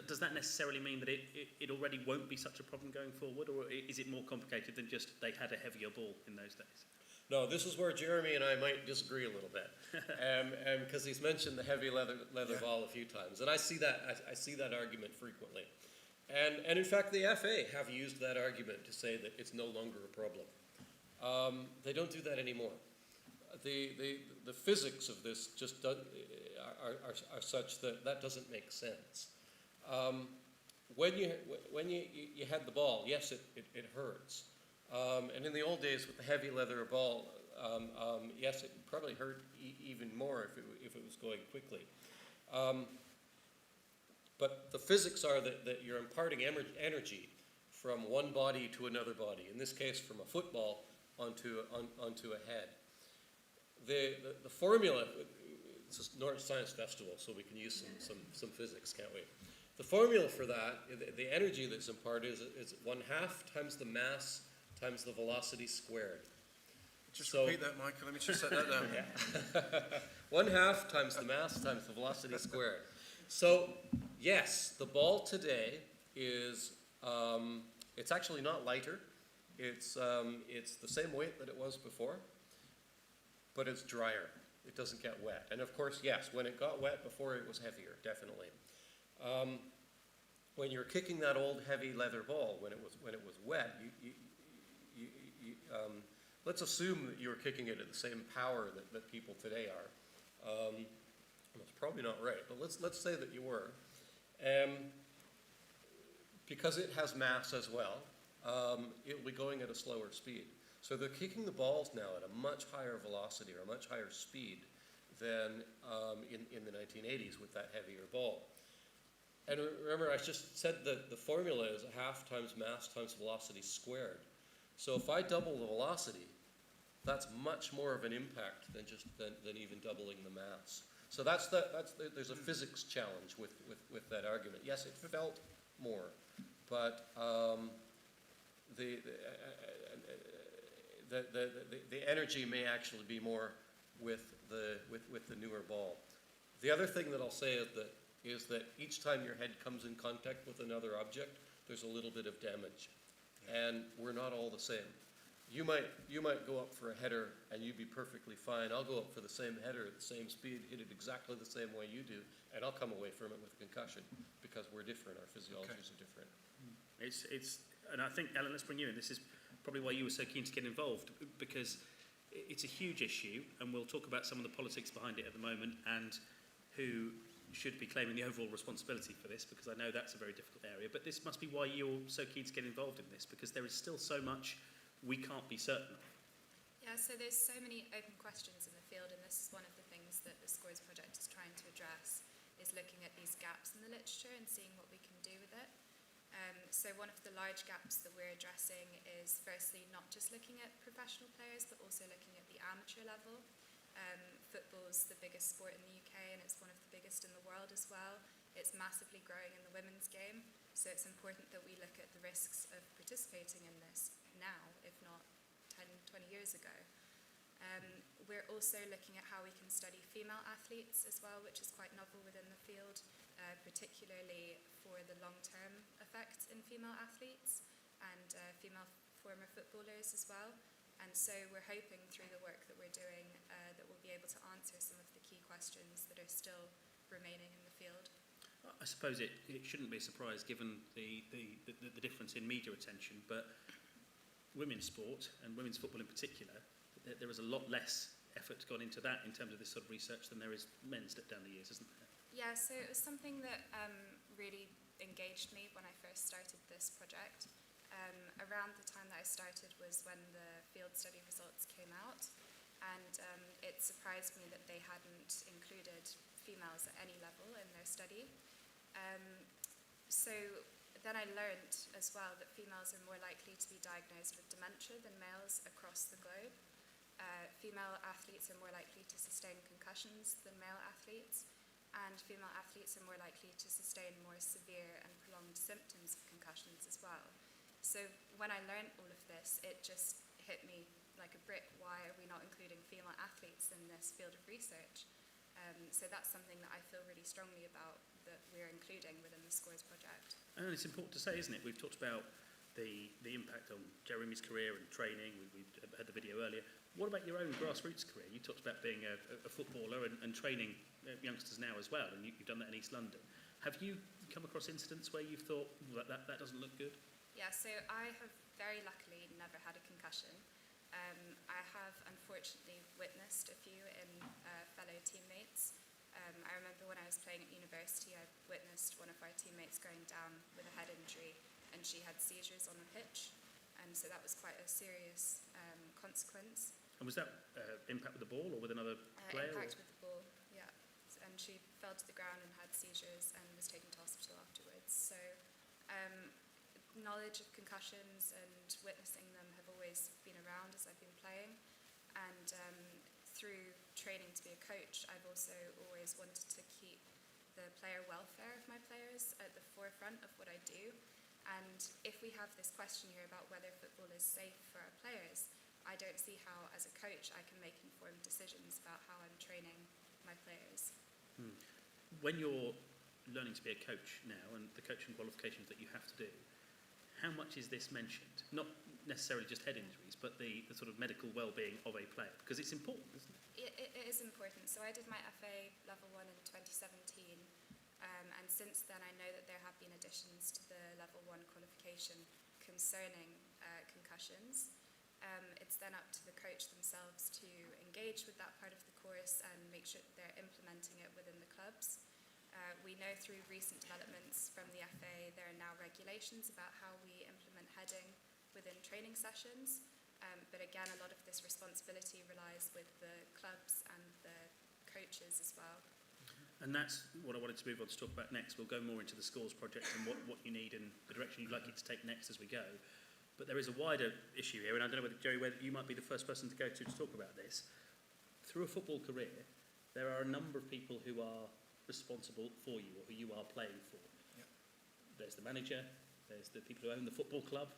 Does that necessarily mean that it already won't be such a problem going forward, or is it more complicated than just they had a heavier ball in those days? No, this is where Jeremy and I might disagree a little bit, because he's mentioned the heavy leather ball a few times, and I see that argument frequently, and in fact the FA have used that argument to say that it's no longer a problem. They don't do that anymore. The physics of this just are such that doesn't make sense. When you had the ball, yes, it hurts. And in the old days with the heavy leather ball, yes, it probably hurt even more if it was going quickly. But the physics are that you're imparting energy from one body to another body, in this case from a football onto a head. The formula, it's a Norwich Science Festival, so we can use some physics, can't we? The formula for that, the energy that's imparted is 1/2 times the mass times the velocity squared. Just repeat that, Michael. Let me just set that down. 1/2 times the mass times the velocity squared. So, yes, the ball today is, it's actually not lighter. It's the same weight that it was before, but it's drier. It doesn't get wet. And of course, yes, when it got wet before, it was heavier, definitely. When you're kicking that old heavy leather ball, when it was wet, let's assume that you were kicking it at the same power that people today are. That's probably not right, but let's say that you were. Because it has mass as well, it will be going at a slower speed. So they're kicking the balls now at a much higher velocity or a much higher speed than in the 1980s with that heavier ball. And remember, I just said that the formula is 1/2 times mass times velocity squared. So if I double the velocity, that's much more of an impact than even doubling the mass. So there's a physics challenge with that argument. Yes, it felt more, but the energy may actually be more with the newer ball. The other thing that I'll say is that each time your head comes in contact with another object, there's a little bit of damage, and we're not all the same. You might go up for a header and you'd be perfectly fine. I'll go up for the same header at the same speed, hit it exactly the same way you do, and I'll come away from it with a concussion because we're different. Our physiologies are different. And I think, Alan, let's bring you in. This is probably why you were so keen to get involved, because it's a huge issue, and we'll talk about some of the politics behind it at the moment and who should be claiming the overall responsibility for this, because I know that's a very difficult area. But this must be why you're so keen to get involved in this, because there is still so much we can't be certain of. Yeah, so there's so many open questions in the field, and this is one of the things that the Scores Project is trying to address, is looking at these gaps in the literature and seeing what we can do with it. So one of the large gaps that we're addressing is firstly not just looking at professional players, but also looking at the amateur level. Football's the biggest sport in the UK, and it's one of the biggest in the world as well. It's massively growing in the women's game, so it's important that we look at the risks of participating in this now, if not 10, 20 years ago. We're also looking at how we can study female athletes as well, which is quite novel within the field, particularly for the long-term effects in female athletes and female former footballers as well. And so we're hoping through the work that we're doing that we'll be able to answer some of the key questions that are still remaining in the field. I suppose it shouldn't be a surprise given the difference in media attention, but women's sport and women's football in particular, there is a lot less effort gone into that in terms of this sort of research than there is men's down the years, isn't there? Yeah, so it was something that really engaged me when I first started this project. Around the time that I started was when the field study results came out, and it surprised me that they hadn't included females at any level in their study. So then I learned as well that females are more likely to be diagnosed with dementia than males across the globe. Female athletes are more likely to sustain concussions than male athletes, and female athletes are more likely to sustain more severe and prolonged symptoms of concussions as well. So when I learned all of this, it just hit me like a brick. Why are we not including female athletes in this field of research? So that's something that I feel really strongly about, that we're including within the Scores project. And it's important to say, isn't it? We've talked about the impact on Jeremy's career and training. We had the video earlier. What about your own grassroots career? You talked about being a footballer and training youngsters now as well, and you've done that in East London. Have you come across incidents where you've thought that doesn't look good? Yeah, so I have very luckily never had a concussion. I have unfortunately witnessed a few in fellow teammates. I remember when I was playing at university, I witnessed one of our teammates going down with a head injury, and she had seizures on the pitch, and so that was quite a serious consequence. And was that impact with the ball or with another player? Impact with the ball, yeah. And she fell to the ground and had seizures and was taken to hospital afterwards. So knowledge of concussions and witnessing them have always been around as I've been playing. And through training to be a coach, I've also always wanted to keep the player welfare of my players at the forefront of what I do. And if we have this question here about whether football is safe for our players, I don't see how, as a coach, I can make informed decisions about how I'm training my players. When you're learning to be a coach now, and the coaching qualifications that you have to do, how much is this mentioned? Not necessarily just head injuries, but the sort of medical well-being of a player, because it's important, isn't it? It is important. So I did my FA Level 1 in 2017, and since then I know that there have been additions to the Level 1 qualification concerning concussions. It's then up to the coach themselves to engage with that part of the course and make sure that they're implementing it within the clubs. We know through recent developments from the FA there are now regulations about how we implement heading within training sessions, but again a lot of this responsibility relies with the clubs and the coaches as well. And that's what I wanted to move on to talk about next. We'll go more into the Scores project and what you need and the direction you'd like it to take next as we go. But there is a wider issue here, and I don't know whether, Jerry, whether you might be the first person to go to talk about this. Through a football career, there are a number of people who are responsible for you or who you are playing for. Yep. There's the manager, there's the people who own the football club,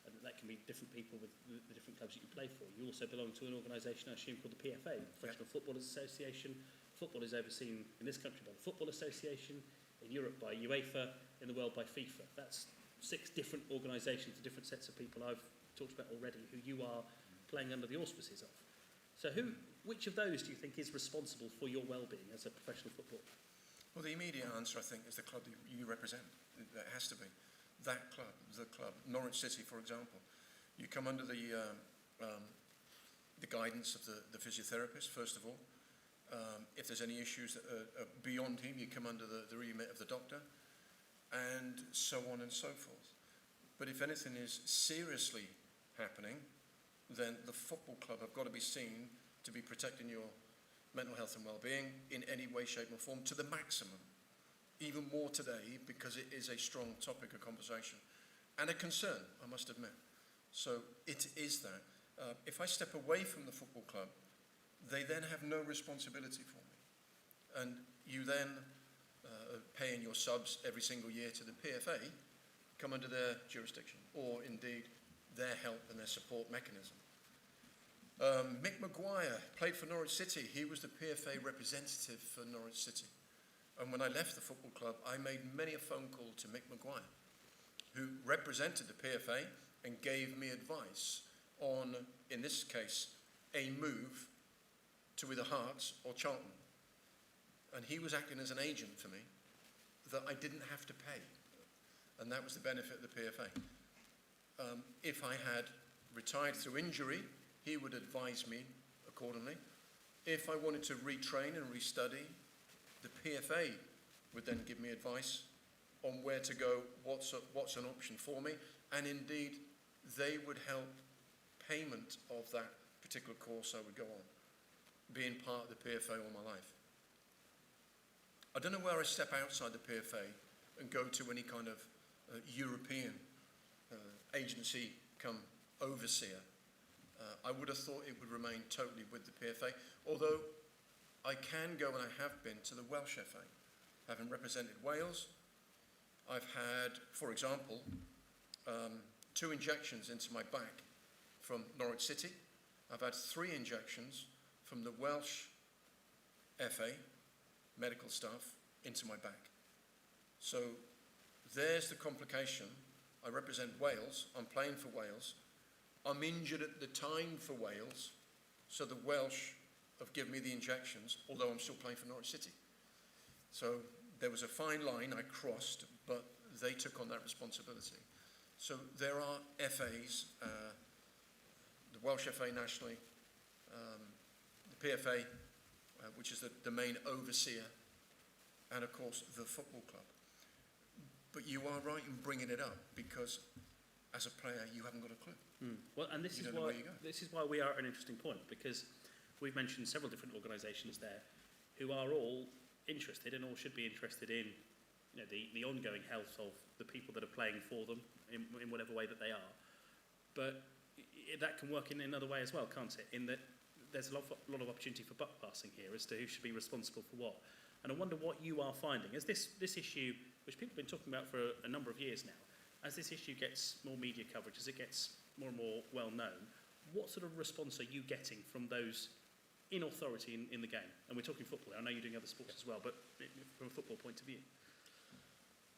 and that can be different people with the different clubs that you play for. You also belong to an organisation, I assume, called the PFA, Professional Footballers Association. Football is overseen in this country by the Football Association, in Europe by UEFA, in the world by FIFA. That's 6 different organisations, different sets of people I've talked about already, who you are playing under the auspices of. So which of those do you think is responsible for your well-being as a professional footballer? Well, the immediate answer, I think, is the club that you represent. It has to be. That club, the club. Norwich City, for example. You come under the guidance of the physiotherapist, first of all. If there's any issues that are beyond him, you come under the remit of the doctor, and so on and so forth. But if anything is seriously happening, then the football club have got to be seen to be protecting your mental health and well-being in any way, shape or form to the maximum. Even more today, because it is a strong topic of conversation and a concern, I must admit. So it is that. If I step away from the football club, they then have no responsibility for me. And you then, paying your subs every single year to the PFA, come under their jurisdiction, or indeed their help and their support mechanism. Mick Maguire played for Norwich City. He was the PFA representative for Norwich City. And when I left the football club, I made many a phone call to Mick Maguire, who represented the PFA and gave me advice on, in this case, a move to either Hearts or Charlton. And he was acting as an agent for me that I didn't have to pay. And that was the benefit of the PFA. If I had retired through injury, he would advise me accordingly. If I wanted to retrain and restudy, the PFA would then give me advice on where to go, what's an option for me, and indeed they would help payment of that particular course I would go on, being part of the PFA all my life. I don't know where I step outside the PFA and go to any kind of European agency come overseer. I would have thought it would remain totally with the PFA, although I can go, and I have been, to the Welsh FA. Having represented Wales, I've had, for example, 2 injections into my back from Norwich City. I've had 3 injections from the Welsh FA medical staff into my back. So there's the complication I represent Wales, I'm playing for Wales, I'm injured at the time for Wales, so the Welsh have given me the injections, although I'm still playing for Norwich City. So there was a fine line I crossed, but they took on that responsibility. So there are FAs, the Welsh FA nationally, the PFA, which is the main overseer, and of course the football club. But you are right in bringing it up, because as a player you haven't got a clue. Well, and this is why we are at an interesting point, because we've mentioned several different organisations there who are all interested and all should be interested in, you know, the ongoing health of the people that are playing for them in whatever way that they are. But that can work in another way as well, can't it? In that there's a lot of opportunity for buck passing here as to who should be responsible for what. And I wonder what you are finding as this issue, which people have been talking about for a number of years now, as this issue gets more media coverage, as it gets more and more well known, what sort of response are you getting from those in authority in the game? And we're talking football. I know you're doing other sports as well, but from a football point of view.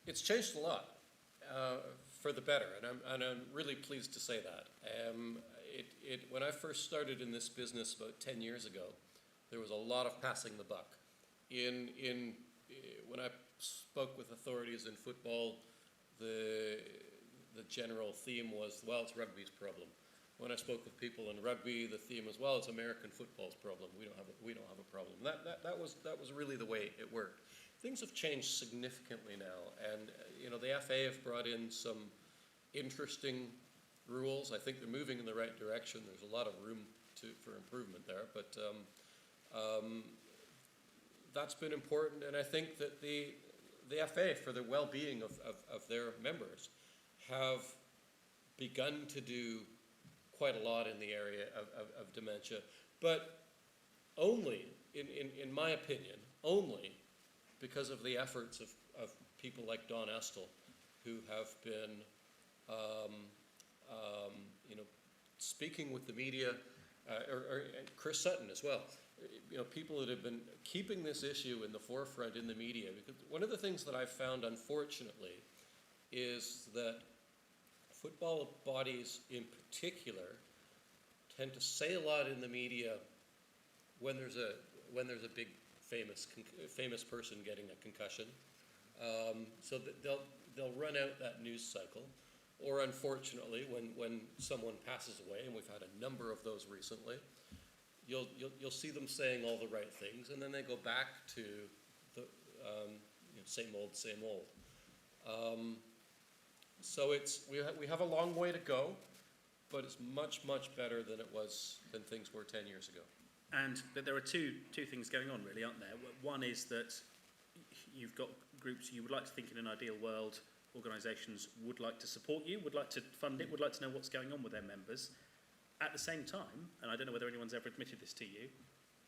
It's changed a lot for the better, and I'm really pleased to say that. When I first started in this business about 10 years ago, there was a lot of passing the buck. When I spoke with authorities in football, the general theme was, well, it's rugby's problem. When I spoke with people in rugby, the theme was, well, it's American football's problem. We don't have a problem. That was really the way it worked. Things have changed significantly now, and the FA have brought in some interesting rules. I think they're moving in the right direction. There's a lot of room for improvement there, but that's been important. And I think that the FA, for the well-being of their members, have begun to do quite a lot in the area of dementia, but only, in my opinion, only because of the efforts of people like Don Estel, who have been speaking with the media, or Chris Sutton as well. People that have been keeping this issue in the forefront in the media. Because one of the things that I've found, unfortunately, is that football bodies in particular tend to say a lot in the media when there's a big famous person getting a concussion, so that they'll run out that news cycle. Or unfortunately, when someone passes away, and we've had a number of those recently, you'll see them saying all the right things, and then they go back to the same old. So we have a long way to go, but it's much better than things were 10 years ago. And there are two things going on, really, aren't there? One is that you've got groups you would like to think in an ideal world, organisations would like to support you, would like to fund it, would like to know what's going on with their members. At the same time, and I don't know whether anyone's ever admitted this to you,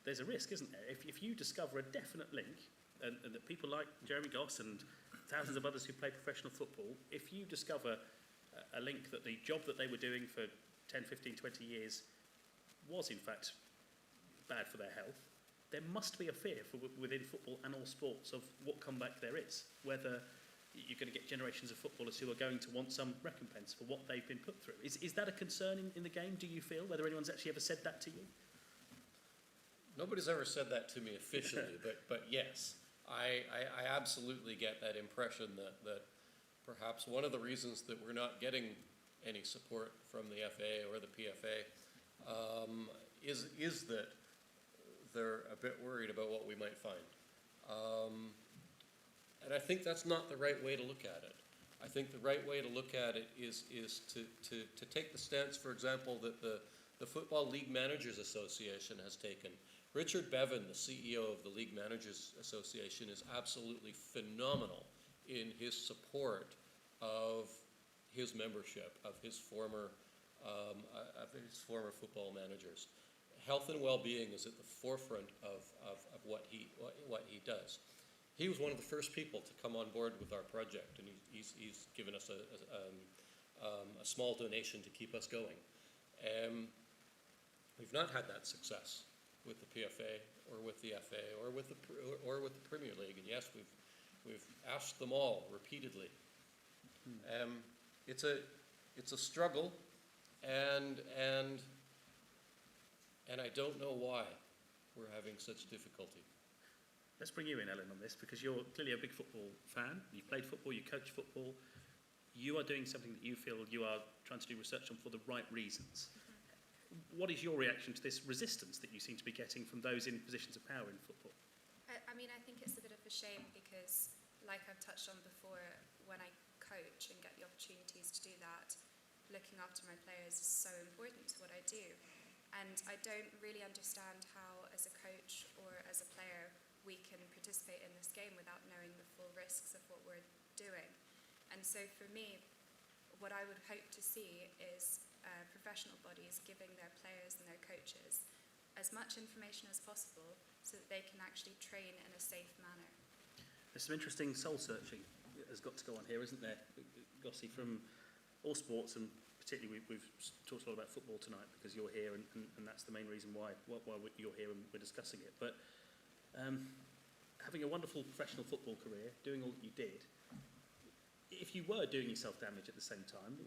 there's a risk, isn't there? If you discover a definite link, and that people like Jeremy Goss and thousands of others who play professional football, if you discover a link that the job that they were doing for 10, 15, 20 years was in fact bad for their health, there must be a fear within football and all sports of what comeback there is, whether you're going to get generations of footballers who are going to want some recompense for what they've been put through. Is that a concern in the game, do you feel, whether anyone's actually ever said that to you? Nobody's ever said that to me officially, but yes, I absolutely get that impression that perhaps one of the reasons that we're not getting any support from the FA or the PFA is that they're a bit worried about what we might find. And I think that's not the right way to look at it. I think the right way to look at it is to take the stance, for example, that the Football League Managers Association has taken. Richard Bevan, the CEO of the League Managers Association, is absolutely phenomenal in his support of his membership, of his former football managers. Health and well-being is at the forefront of what he does. He was one of the first people to come on board with our project, and he's given us a small donation to keep us going. We've not had that success with the PFA or with the FA or with the Premier League, and yes, we've asked them all repeatedly. it's a struggle, and I don't know why we're having such difficulty. Let's bring you in, Ellen, on this, because you're clearly a big football fan. You played football, you coach football. You are doing something that you feel you are trying to do research on for the right reasons. What is your reaction to this resistance that you seem to be getting from those in positions of power in football? I mean, I think it's a bit of a shame because, like I've touched on before, when I coach and get the opportunities to do that, looking after my players is so important to what I do. And I don't really understand how, as a coach or as a player, we can participate in this game without knowing the full risks of what we're doing. And so for me, what I would hope to see is professional bodies giving their players and their coaches as much information as possible so that they can actually train in a safe manner. There's some interesting soul searching that has got to go on here, isn't there, Gossie, from all sports, and particularly we've talked a lot about football tonight because you're here, and that's the main reason why you're here and we're discussing it. But having a wonderful professional football career, doing all that you did, if you were doing yourself damage at the same time,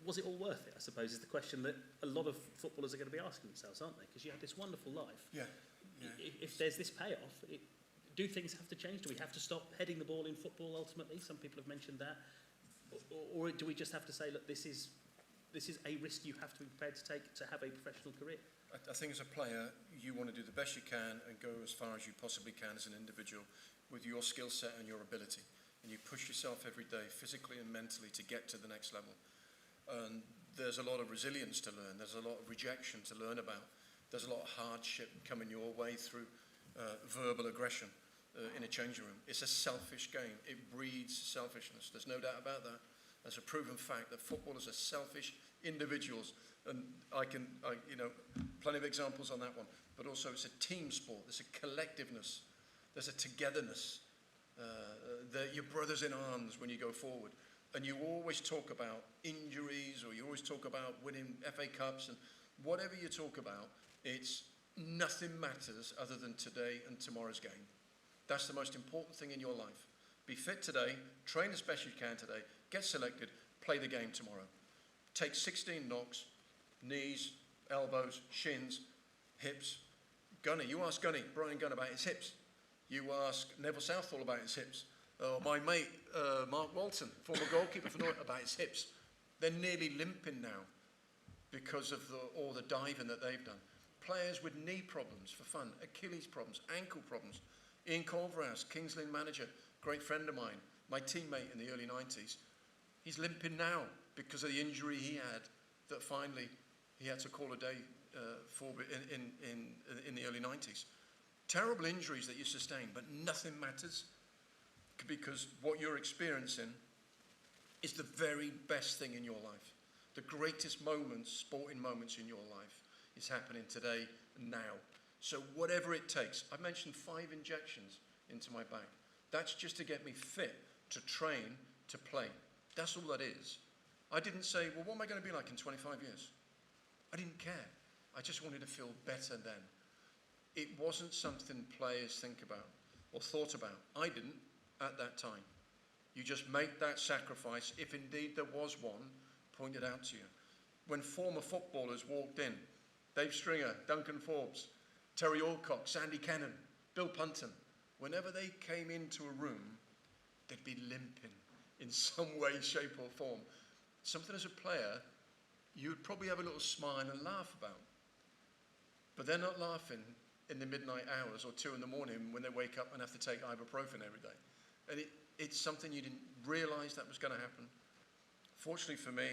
was it all worth it, I suppose, is the question that a lot of footballers are going to be asking themselves, aren't they? Because you had this wonderful life. Yeah. If there's this payoff, do things have to change? Do we have to stop heading the ball in football ultimately? Some people have mentioned that. Or do we just have to say, look, this is a risk you have to be prepared to take to have a professional career? I think as a player, you want to do the best you can and go as far as you possibly can as an individual with your skill set and your ability. And you push yourself every day, physically and mentally, to get to the next level. And there's a lot of resilience to learn. There's a lot of rejection to learn about. There's a lot of hardship coming your way through verbal aggression in a changing room. It's a selfish game. It breeds selfishness. There's no doubt about that. That's a proven fact that footballers are selfish individuals. And plenty of examples on that one. But also it's a team sport. There's a collectiveness. There's a togetherness. You're brothers in arms when you go forward. And you always talk about injuries, or you always talk about winning FA Cups, and whatever you talk about, it's nothing matters other than today and tomorrow's game. That's the most important thing in your life. Be fit today, train as best you can today, get selected, play the game tomorrow. Take 16 knocks, knees, elbows, shins, hips. Gunny, you ask Brian Gunn about his hips. You ask Neville Southall about his hips. My mate, Mark Walton, former goalkeeper for Norwich, about his hips. They're nearly limping now because of all the diving that they've done. Players with knee problems for fun, Achilles problems, ankle problems. Ian Culverhouse, Kings Lynn manager, great friend of mine, my teammate in the early 90s. He's limping now because of the injury he had that finally he had to call a day for in the early 90s. Terrible injuries that you sustain, but nothing matters because what you're experiencing is the very best thing in your life. The greatest moments, sporting moments in your life is happening today and now. So whatever it takes, I mentioned 5 injections into my back. That's just to get me fit, to train, to play. That's all that is. I didn't say, well, what am I going to be like in 25 years? I didn't care. I just wanted to feel better then. It wasn't something players think about or thought about. I didn't at that time. You just make that sacrifice, if indeed there was one, pointed out to you. When former footballers walked in, Dave Stringer, Duncan Forbes, Terry Alcock, Sandy Cannon, Bill Punton, whenever they came into a room, they'd be limping in some way, shape or form. Something as a player, you would probably have a little smile and laugh about. But they're not laughing in the midnight hours or 2 in the morning when they wake up and have to take ibuprofen every day. And it's something you didn't realise that was going to happen. Fortunately for me,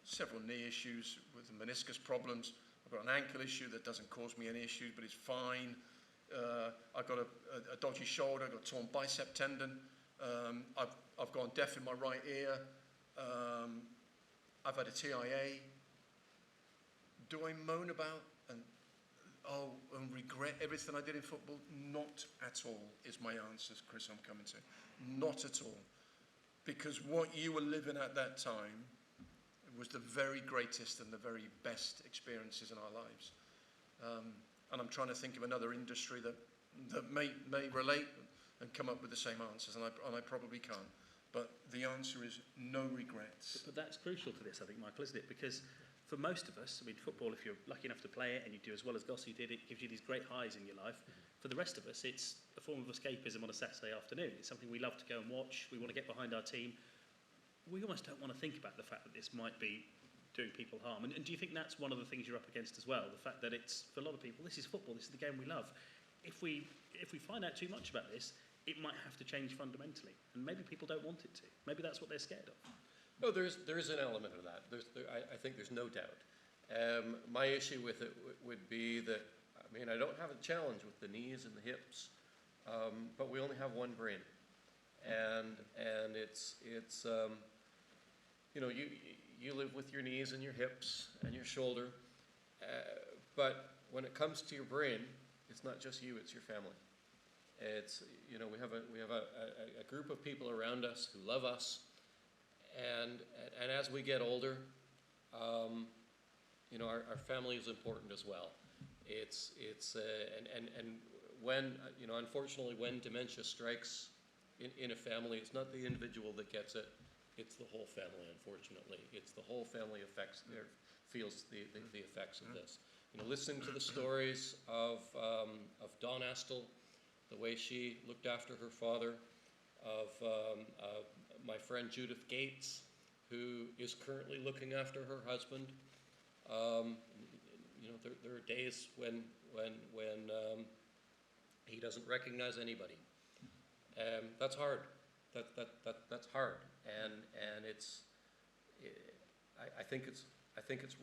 several knee issues with meniscus problems. I've got an ankle issue that doesn't cause me any issues, but it's fine. I've got a dodgy shoulder, I've got a torn bicep tendon. I've gone deaf in my right ear. I've had a TIA. Do I moan about and regret everything I did in football? Not at all is my answer, Chris, I'm coming to. Not at all. Because what you were living at that time was the very greatest and the very best experiences in our lives. And I'm trying to think of another industry that may relate and come up with the same answers, and I probably can't. but the answer is no regrets. But that's crucial to this, I think, Michael, isn't it? Because for most of us, I mean, football, if you're lucky enough to play it and you do as well as Gossie did, it gives you these great highs in your life. For the rest of us, it's a form of escapism on a Saturday afternoon. It's something we love to go and watch. We want to get behind our team. We almost don't want to think about the fact that this might be doing people harm. And do you think that's one of the things you're up against as well? The fact that it's, for a lot of people, this is football, this is the game we love. If we find out too much about this, it might have to change fundamentally. And maybe people don't want it to. Maybe that's what they're scared of. No, there is an element of that. I think there's no doubt. My issue with it would be that, I mean, I don't have a challenge with the knees and the hips, but we only have one brain. And it's you know, you live with your knees and your hips and your shoulder, but when it comes to your brain, it's not just you, it's your family. It's, you know, we have a group of people around us who love us, and as we get older, you know, our family is important as well. And when, you know, unfortunately, when dementia strikes in a family, it's not the individual that gets it, it's the whole family, unfortunately. It's the whole family feels the effects of this. You know, listening to the stories of Dawn Astle, the way she looked after her father, of my friend Judith Gates, who is currently looking after her husband. You know, there are days when he doesn't recognize anybody. That's hard. That's hard, and it's. I think it's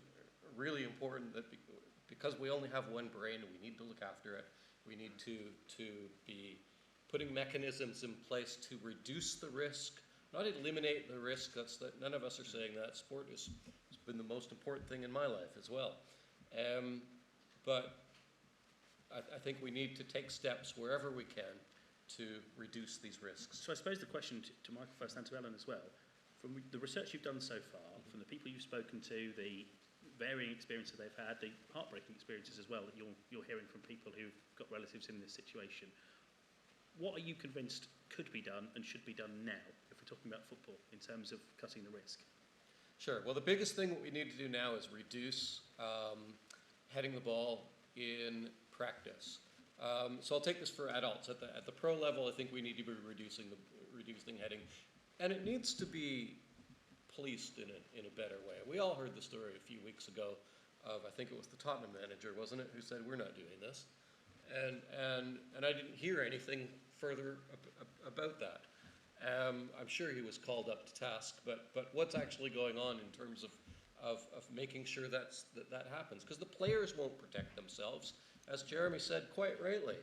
really important that because we only have one brain, we need to look after it. We need to be putting mechanisms in place to reduce the risk, not eliminate the risk. None of us are saying that. Sport has been the most important thing in my life as well. But I think we need to take steps wherever we can to reduce these risks. So I suppose the question to Michael first and to Ellen as well, from the research you've done so far, from the people you've spoken to, the varying experiences they've had, the heartbreaking experiences as well that you're hearing from people who've got relatives in this situation, what are you convinced could be done and should be done now, if we're talking about football, in terms of cutting the risk? Sure. Well, the biggest thing that we need to do now is reduce heading the ball in practice. So I'll take this for adults. At the pro level, I think we need to be reducing heading, and it needs to be policed in a better way. We all heard the story a few weeks ago of, I think it was the Tottenham manager, wasn't it, who said, we're not doing this. And I didn't hear anything further about that. I'm sure he was called up to task, but what's actually going on in terms of making sure that happens? Because the players won't protect themselves, as Jeremy said quite rightly.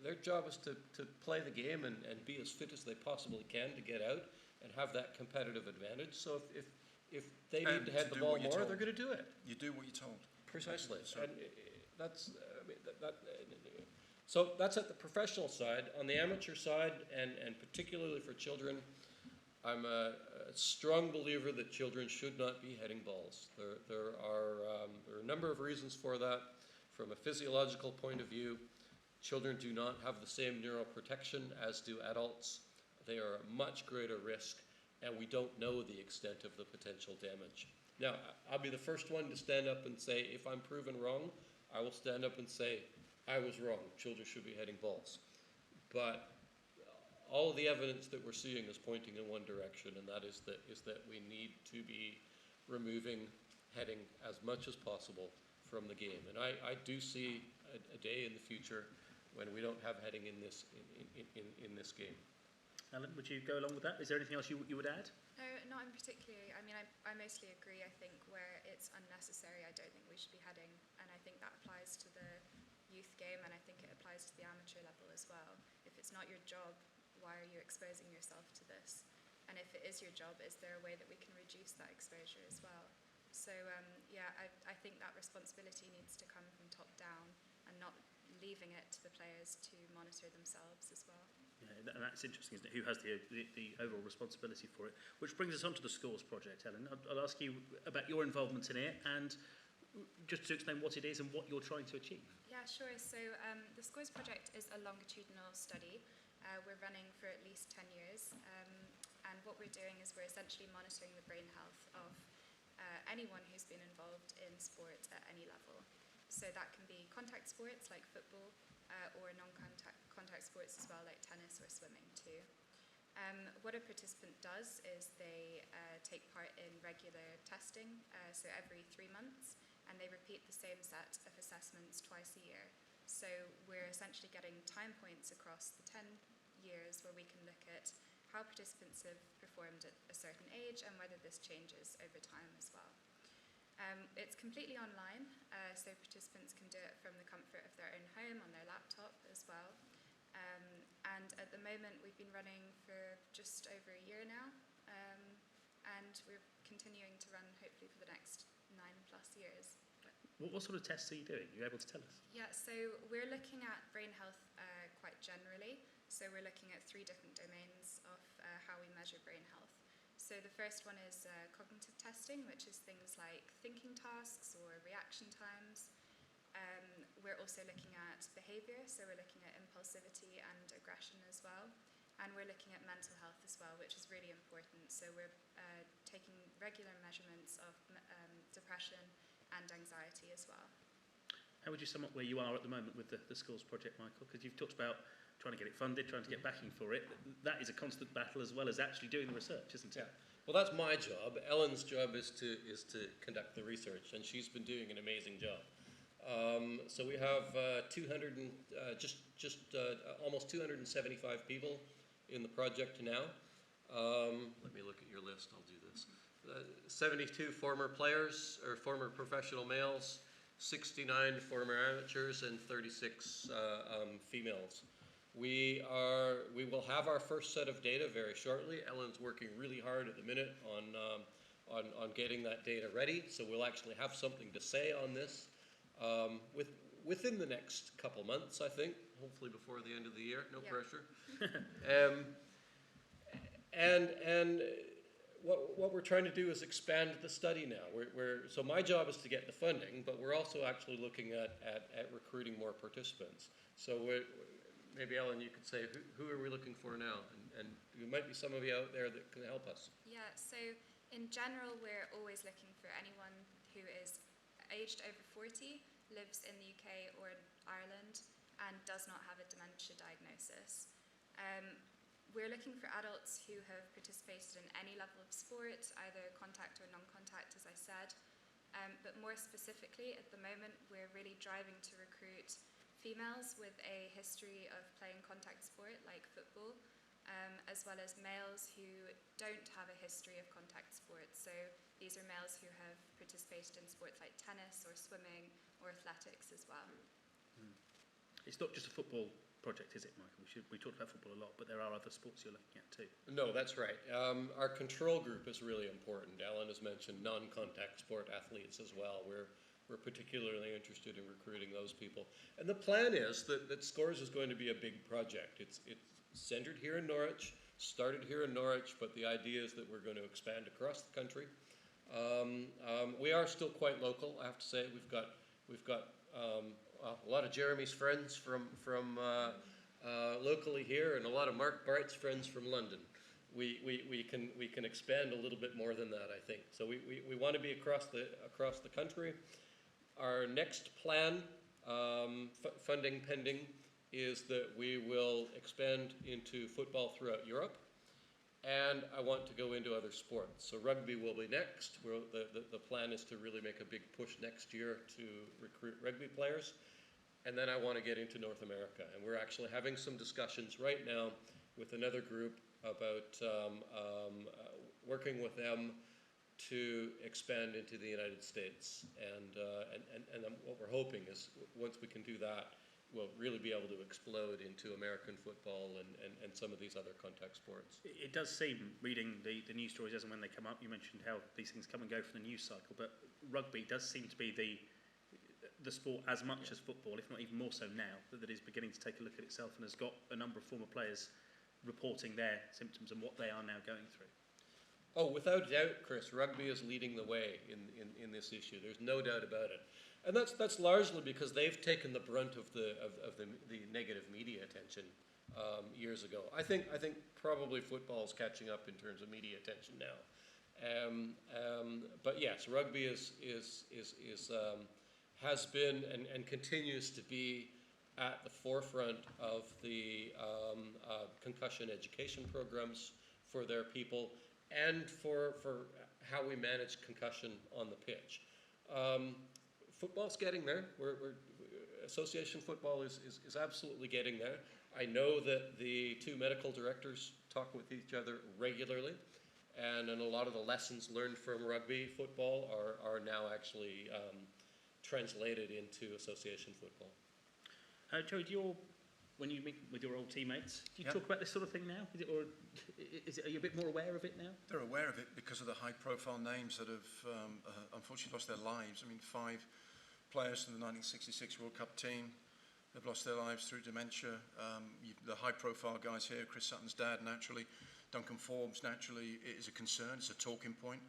Their job is to play the game and be as fit as they possibly can to get out and have that competitive advantage. So if they need to head the ball more, they're going to do it. You do what you're told. Precisely. And that's, I mean, so that's at the professional side. On the amateur side, and particularly for children, I'm a strong believer that children should not be heading balls. There are a number of reasons for that. From a physiological point of view, children do not have the same neuroprotection as do adults. They are a much greater risk, and we don't know the extent of the potential damage. Now, I'll be the first one to stand up and say, if I'm proven wrong, I will stand up and say, I was wrong. Children should be heading balls. But all of the evidence that we're seeing is pointing in one direction, and that is that we need to be removing heading as much as possible from the game. And I do see a day in the future when we don't have heading in this game. Ellen, would you go along with that? Is there anything else you would add? No, not in particularly. I mean, I mostly agree. I think where it's unnecessary, I don't think we should be heading. And I think that applies to the youth game, and I think it applies to the amateur level as well. If it's not your job, why are you exposing yourself to this? And if it is your job, is there a way that we can reduce that exposure as well? So, yeah, I think that responsibility needs to come from top down and not leaving it to the players to monitor themselves as well. Yeah, and that's interesting, isn't it? Who has the overall responsibility for it? Which brings us on to the Scores project, Ellen. I'll ask you about your involvement in it and just to explain what it is and what you're trying to achieve. Yeah, sure. So the Scores project is a longitudinal study we're running for at least 10 years. And what we're doing is we're essentially monitoring the brain health of anyone who's been involved in sport at any level. So that can be contact sports like football, or non-contact sports as well, like tennis or swimming too. What a participant does is they take part in regular testing, so every 3 months, and they repeat the same set of assessments twice a year. So we're essentially getting time points across the 10 years where we can look at how participants have performed at a certain age and whether this changes over time as well. It's completely online, so participants can do it from the comfort of their own home on their laptop as well. And at the moment, we've been running for just over a year now, and we're continuing to run hopefully for the next 9+ years. What sort of tests are you doing? Are you able to tell us? Yeah, so we're looking at brain health quite generally. So we're looking at 3 different domains of how we measure brain health. So the first one is cognitive testing, which is things like thinking tasks or reaction times. We're also looking at behaviour, so we're looking at impulsivity and aggression as well. And we're looking at mental health as well, which is really important. So we're taking regular measurements of depression and anxiety as well. How would you sum up where you are at the moment with the schools project, Michael? Because you've talked about trying to get it funded, trying to get backing for it. That is a constant battle as well as actually doing the research, isn't it? Yeah. Well, that's my job. Ellen's job is to conduct the research, and she's been doing an amazing job. So we have almost 275 people in the project now. Let me look at your list. I'll do this. 72 former players or former professional males, 69 former amateurs, and 36 females. We will have our first set of data very shortly. Ellen's working really hard at the minute on getting that data ready, so we'll actually have something to say on this within the next couple months, I think, hopefully before the end of the year. No pressure. And what we're trying to do is expand the study now. So my job is to get the funding, but we're also actually looking at recruiting more participants. So maybe, Ellen, you could say, who are we looking for now? And there might be some of you out there that can help us. Yeah, so in general, we're always looking for anyone who is aged over 40, lives in the UK or in Ireland, and does not have a dementia diagnosis. We're looking for adults who have participated in any level of sport, either contact or non-contact, as I said. But more specifically, at the moment, we're really driving to recruit females with a history of playing contact sport, like football, as well as males who don't have a history of contact sports. So these are males who have participated in sports like tennis or swimming or athletics as well. It's not just a football project, is it, Michael? We talked about football a lot, but there are other sports you're looking at too. No, that's right. Our control group is really important. Alan has mentioned non-contact sport athletes as well. We're particularly interested in recruiting those people. And the plan is that SCORES is going to be a big project. It's centered here in Norwich, started here in Norwich, but the idea is that we're going to expand across the country. We are still quite local, I have to say. We've got a lot of Jeremy's friends from locally here, and a lot of Mark Bart's friends from London. We can expand a little bit more than that, I think. So we want to be across the country. Our next plan, funding pending, is that we will expand into football throughout Europe, and I want to go into other sports. So rugby will be next. The plan is to really make a big push next year to recruit rugby players. And then I want to get into North America. And we're actually having some discussions right now with another group about working with them to expand into the United States. And what we're hoping is once we can do that, we'll really be able to explode into American football and some of these other contact sports. It does seem, reading the news stories as and when they come up, you mentioned how these things come and go from the news cycle, but rugby does seem to be the sport as much as football, if not even more so now, that is beginning to take a look at itself and has got a number of former players reporting their symptoms and what they are now going through. Oh, without doubt, Chris, rugby is leading the way in this issue. There's no doubt about it. And that's largely because they've taken the brunt of the negative media attention years ago. I think probably football is catching up in terms of media attention now. But yes, rugby has been and continues to be at the forefront of the concussion education programs for their people and for how we manage concussion on the pitch. Football's getting there. Association football is absolutely getting there. I know that the two medical directors talk with each other regularly, and a lot of the lessons learned from rugby football are now actually translated into association football. Joey, when you meet with your old teammates, do you talk about this sort of thing now? Are you a bit more aware of it now? They're aware of it because of the high-profile names that have unfortunately lost their lives. I mean, 5 players from the 1966 World Cup team have lost their lives through dementia. The high-profile guys here, Chris Sutton's dad, naturally, Duncan Forbes, naturally, it is a concern. It's a talking point.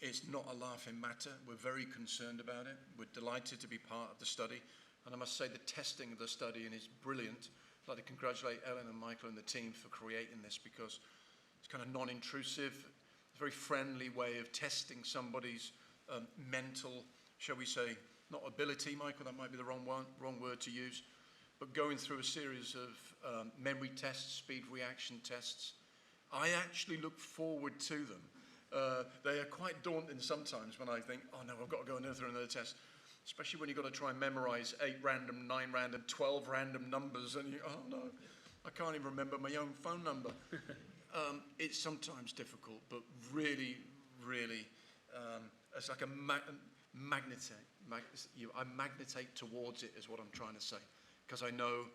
It's not a laughing matter. We're very concerned about it. We're delighted to be part of the study. And I must say the testing of the study is brilliant. I'd like to congratulate Ellen and Michael and the team for creating this because it's kind of non-intrusive. It's a very friendly way of testing somebody's mental, shall we say, not ability, Michael, that might be the wrong word to use, but going through a series of memory tests, speed reaction tests. I actually look forward to them. They are quite daunting sometimes when I think, oh no, I've got to go through another test. Especially when you've got to try and memorize 8 random, 9 random, 12 random numbers, and you, oh no, I can't even remember my own phone number. It's sometimes difficult, but really, it's like a I magnetate towards it is what I'm trying to say, because I know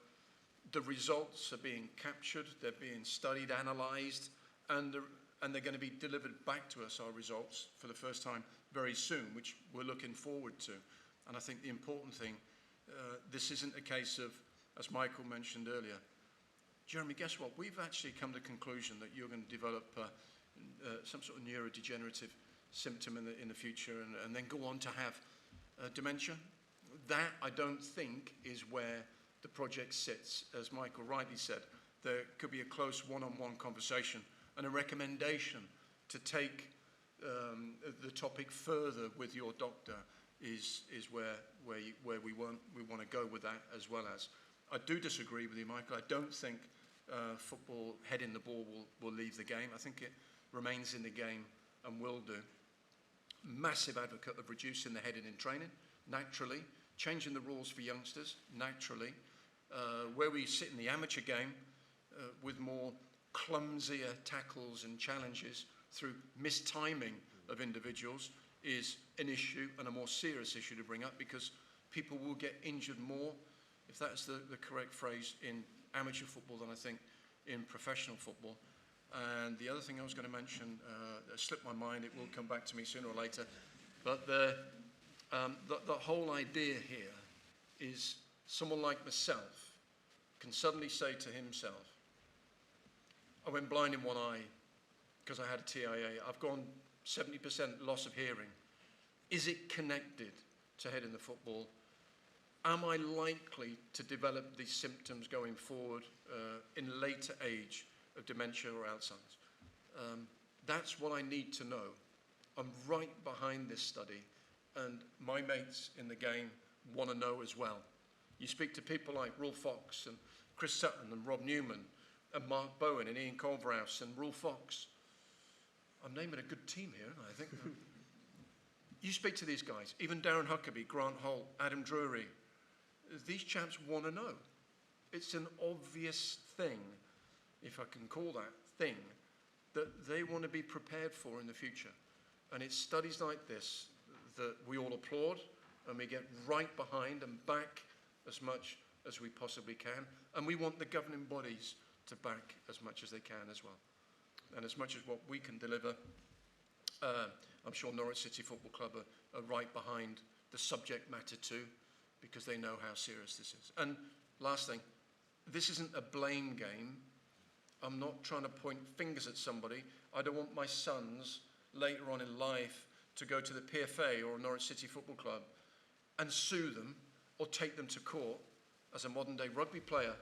the results are being captured, they're being studied, analyzed, and they're going to be delivered back to us, our results, for the first time very soon, which we're looking forward to. And I think the important thing, this isn't a case of, as Michael mentioned earlier, Jeremy, guess what? We've actually come to the conclusion that you're going to develop some sort of neurodegenerative symptom in the future and then go on to have dementia. That, I don't think, is where the project sits. As Michael rightly said, there could be a close one-on-one conversation and a recommendation to take the topic further with your doctor is where we want to go with that as well as. I do disagree with you, Michael. I don't think football heading the ball will leave the game. I think it remains in the game and will do. Massive advocate of reducing the heading in training, naturally. Changing the rules for youngsters, naturally. Where we sit in the amateur game with more clumsier tackles and challenges through mistiming of individuals is an issue and a more serious issue to bring up because people will get injured more, if that's the correct phrase, in amateur football than I think in professional football. And the other thing I was going to mention, slipped my mind, it will come back to me sooner or later, but the whole idea here is someone like myself can suddenly say to himself, I went blind in one eye because I had a TIA. I've gone 70% loss of hearing. Is it connected to heading the football? Am I likely to develop these symptoms going forward in later age of dementia or Alzheimer's? That's what I need to know. I'm right behind this study, and my mates in the game want to know as well. You speak to people like Rule Fox and Chris Sutton and Rob Newman and Mark Bowen and Ian Culverhouse and Rule Fox. I'm naming a good team here, I think. You speak to these guys, even Darren Huckabee, Grant Holt, Adam Drury. These chaps want to know. It's an obvious thing, if I can call that thing, that they want to be prepared for in the future. And it's studies like this that we all applaud and we get right behind and back as much as we possibly can. And we want the governing bodies to back as much as they can as well. And as much as what we can deliver, I'm sure Norwich City Football Club are right behind the subject matter too, because they know how serious this is. And last thing, this isn't a blame game. I'm not trying to point fingers at somebody. I don't want my sons later on in life to go to the PFA or Norwich City Football Club and sue them or take them to court as a modern day rugby player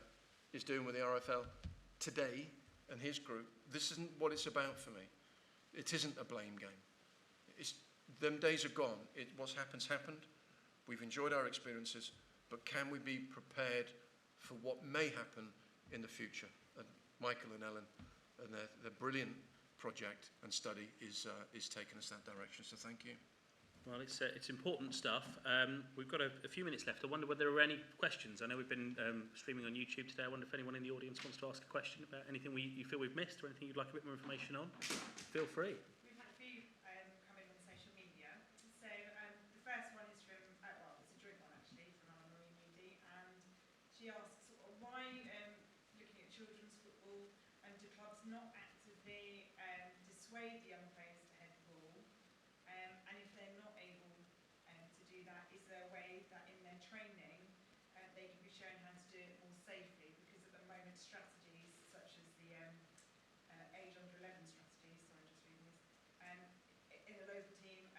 is doing with the RFL today and his group, this isn't what it's about for me. It isn't a blame game. Them days are gone. What's happened. We've enjoyed our experiences, but can we be prepared for what may happen in the future? And Michael and Ellen and their brilliant project and study is taking us that direction, so thank you. Well, it's important stuff. We've got a few minutes left. I wonder whether there are any questions. I know we've been streaming on YouTube today. I wonder if anyone in the audience wants to ask a question about anything you feel we've missed or anything you'd like a bit more information on. Feel free. We've had a few come in on social media. So the first one is from, well, it's a joint one actually, from Anna Marie Moody, and she asks why, looking at children's football, do clubs not actively dissuade the young players to head the ball? And if they're not able to do that, is there a way that in their training they can be shown how to do it more safely? Because at the moment strategies such as the age under 11 strategy, sorry, just reading this, in a local team,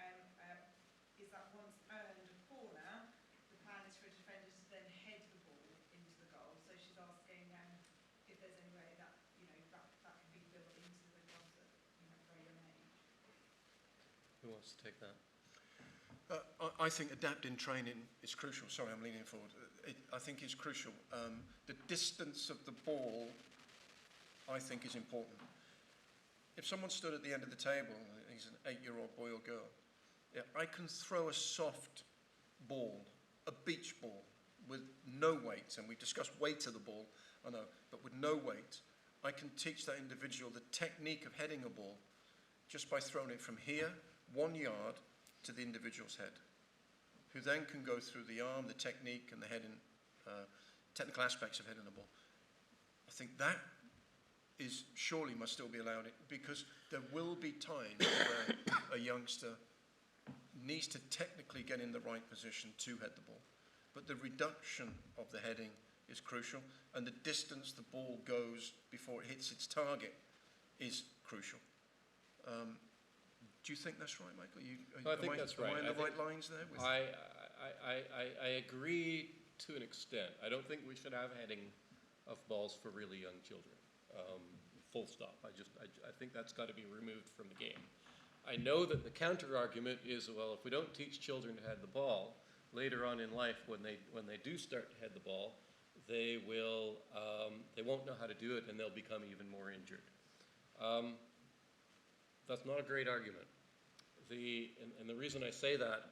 is that once earned a corner, the plan is for a defender to then head the ball into the goal. So she's asking if there's any way that that can be built into the clubs at a very young age. Who wants to take that? I think adapting training is crucial. Sorry, I'm leaning forward. I think it's crucial. The distance of the ball, I think, is important. If someone stood at the end of the table, he's an 8-year-old boy or girl, I can throw a soft ball, a beach ball, with no weight, and we've discussed weight of the ball, I know, but with no weight, I can teach that individual the technique of heading a ball just by throwing it from here, 1 yard, to the individual's head, who then can go through the arm, the technique, and the heading, technical aspects of heading the ball. I think that is surely must still be allowed, because there will be times where a youngster needs to technically get in the right position to head the ball. But the reduction of the heading is crucial, and the distance the ball goes before it hits its target is crucial. Do you think that's right, Michael? I think that's right. Am I in the right lines there? I agree to an extent. I don't think we should have heading of balls for really young children. Full stop. I think that's got to be removed from the game. I know that the counter argument is, well, if we don't teach children to head the ball, later on in life, when they do start to head the ball, they won't know how to do it, and they'll become even more injured. That's not a great argument. And the reason I say that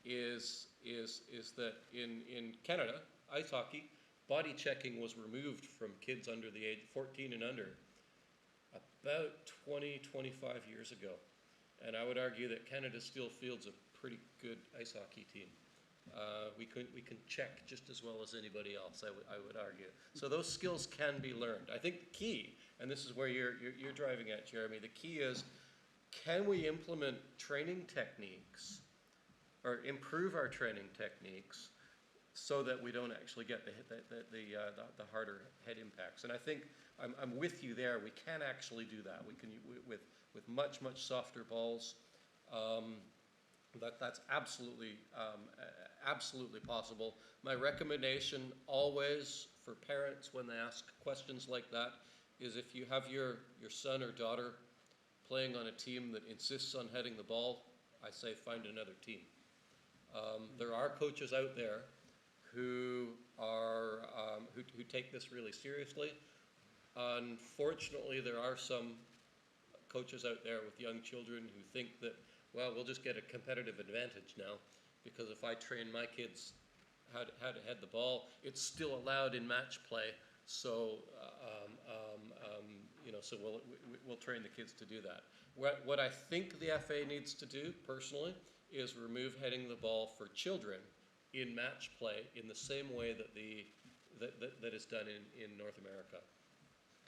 is that in Canada, ice hockey, body checking was removed from kids under the age 14 and under about 20, 25 years ago. And I would argue that Canada still fields a pretty good ice hockey team. We can check just as well as anybody else, I would argue. So those skills can be learned. I think the key, and this is where you're driving at, Jeremy, the key is, can we implement training techniques or improve our training techniques so that we don't actually get the harder head impacts? And I think I'm with you there. We can actually do that. We can with much softer balls. That's absolutely possible. My recommendation always for parents when they ask questions like that is, if you have your son or daughter playing on a team that insists on heading the ball, I say find another team. There are coaches out there who take this really seriously. Unfortunately, there are some coaches out there with young children who think that, well, we'll just get a competitive advantage now, because if I train my kids how to head the ball, it's still allowed in match play. So, so we'll train the kids to do that. What I think the FA needs to do, personally, is remove heading the ball for children in match play in the same way that is done in North America.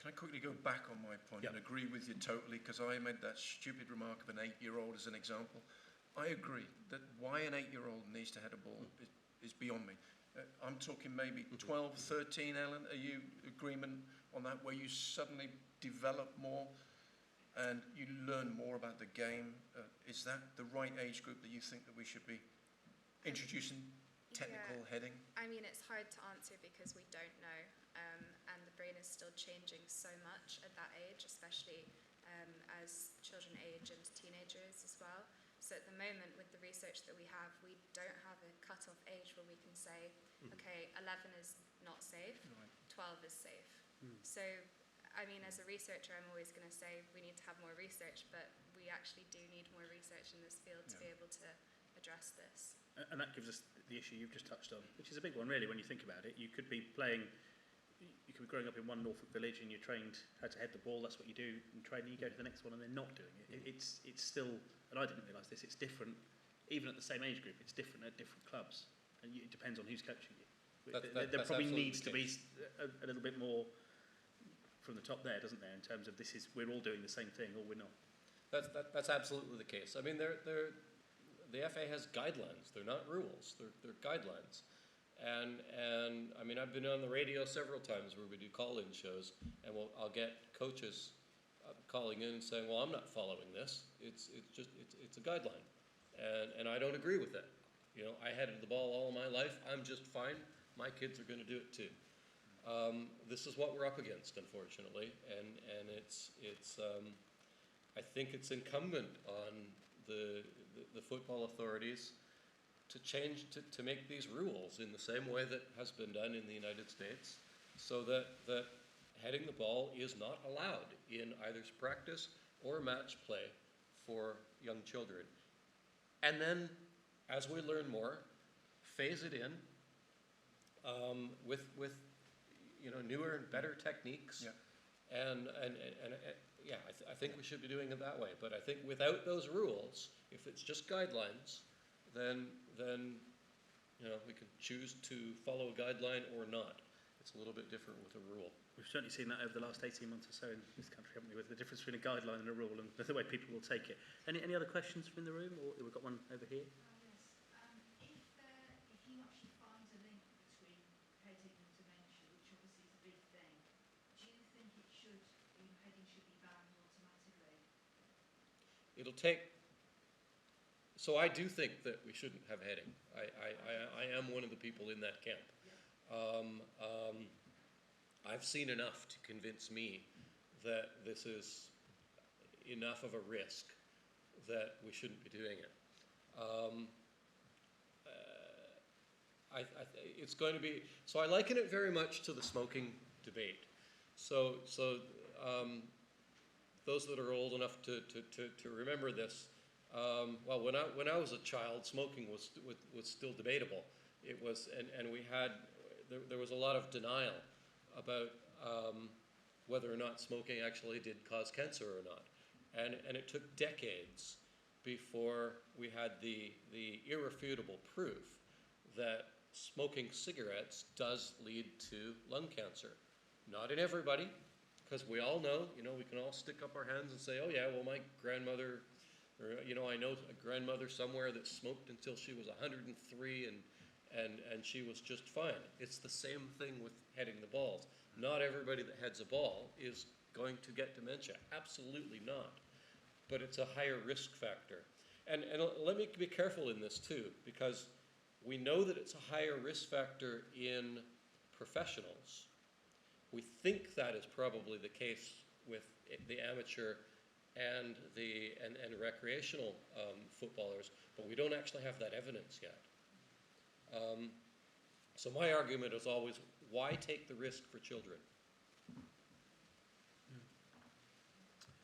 Can I quickly go back on my point and agree with you totally, because I made that stupid remark of an 8-year-old as an example. I agree that why an 8-year-old needs to head a ball is beyond me. I'm talking maybe 12, 13, Ellen, are you agreement on that, where you suddenly develop more and you learn more about the game? Is that the right age group that you think that we should be introducing technical heading? I mean, it's hard to answer because we don't know, and the is still changing so much at that age, especially as children age into teenagers as well. So at the moment, with the research that we don't have a cut-off age where we can say, okay, 11 is not safe, 12 is safe. So, I mean, as a researcher, I'm always going to say we need to have more research, but we actually do need more research in this field to be able to address this. And that gives us the issue you've just touched on, which is a big one, really, when you think about it. You could be growing up in one Norfolk village and you're trained how to head the ball, that's what you do in training, you go to the next one and they're not doing it. It's still, and I didn't realise this, it's different, even at the same age group, it's different at different clubs. And it depends on who's coaching you. There probably needs to be a little bit more from the top there, doesn't there, in terms of we're all doing the same thing or we're not. That's absolutely the case. I mean, the FA has guidelines. They're not rules. They're guidelines. And I mean, I've been on the radio several times where we do call-in shows, and I'll get coaches calling in and saying, "Well, I'm not following this. It's a guideline, and I don't agree with it. You know, I headed the ball all my life. I'm just fine. My kids are going to do it too." This is what we're up against, unfortunately, and it's I think it's incumbent on the football authorities to change, to make these rules in the same way that has been done in the United States, so that heading the ball is not allowed in either practice or match play for young children. And then, as we learn more, phase it in with newer and better techniques. I think we should be doing it that way. But I think without those rules, if it's just guidelines, then we can choose to follow a guideline or not. It's a little bit different with a rule. We've certainly seen that over the last 18 months or so in this country, haven't we, with the difference between a guideline and a rule and the way people will take it. Any other questions from the room? Or we've got one over here. Yes. If you actually find a link between heading and dementia, which obviously is a big thing, do you think heading should be banned automatically? It'll take. So I do think that we shouldn't have heading. I am one of the people in that camp. I've seen enough to convince me that this is enough of a risk that we shouldn't be doing it. It's going to be, so I liken it very much to the smoking debate. So those that are old enough to remember this, well, when I was a child, smoking was still debatable. It was, and we had, there was a lot of denial about whether or not smoking actually did cause cancer or not. And it took decades before we had the irrefutable proof that smoking cigarettes does lead to lung cancer. Not in everybody, because we all know, we can all stick up our hands and say, oh yeah, well my grandmother, or I know a grandmother somewhere that smoked until she was 103 and she was just fine. It's the same thing with heading the balls. Not everybody that heads a ball is going to get dementia. Absolutely not. But it's a higher risk factor. And let me be careful in this too, because we know that it's a higher risk factor in professionals. We think that is probably the case with the amateur and recreational footballers, but we don't actually have that evidence yet. So my argument is always, why take the risk for children?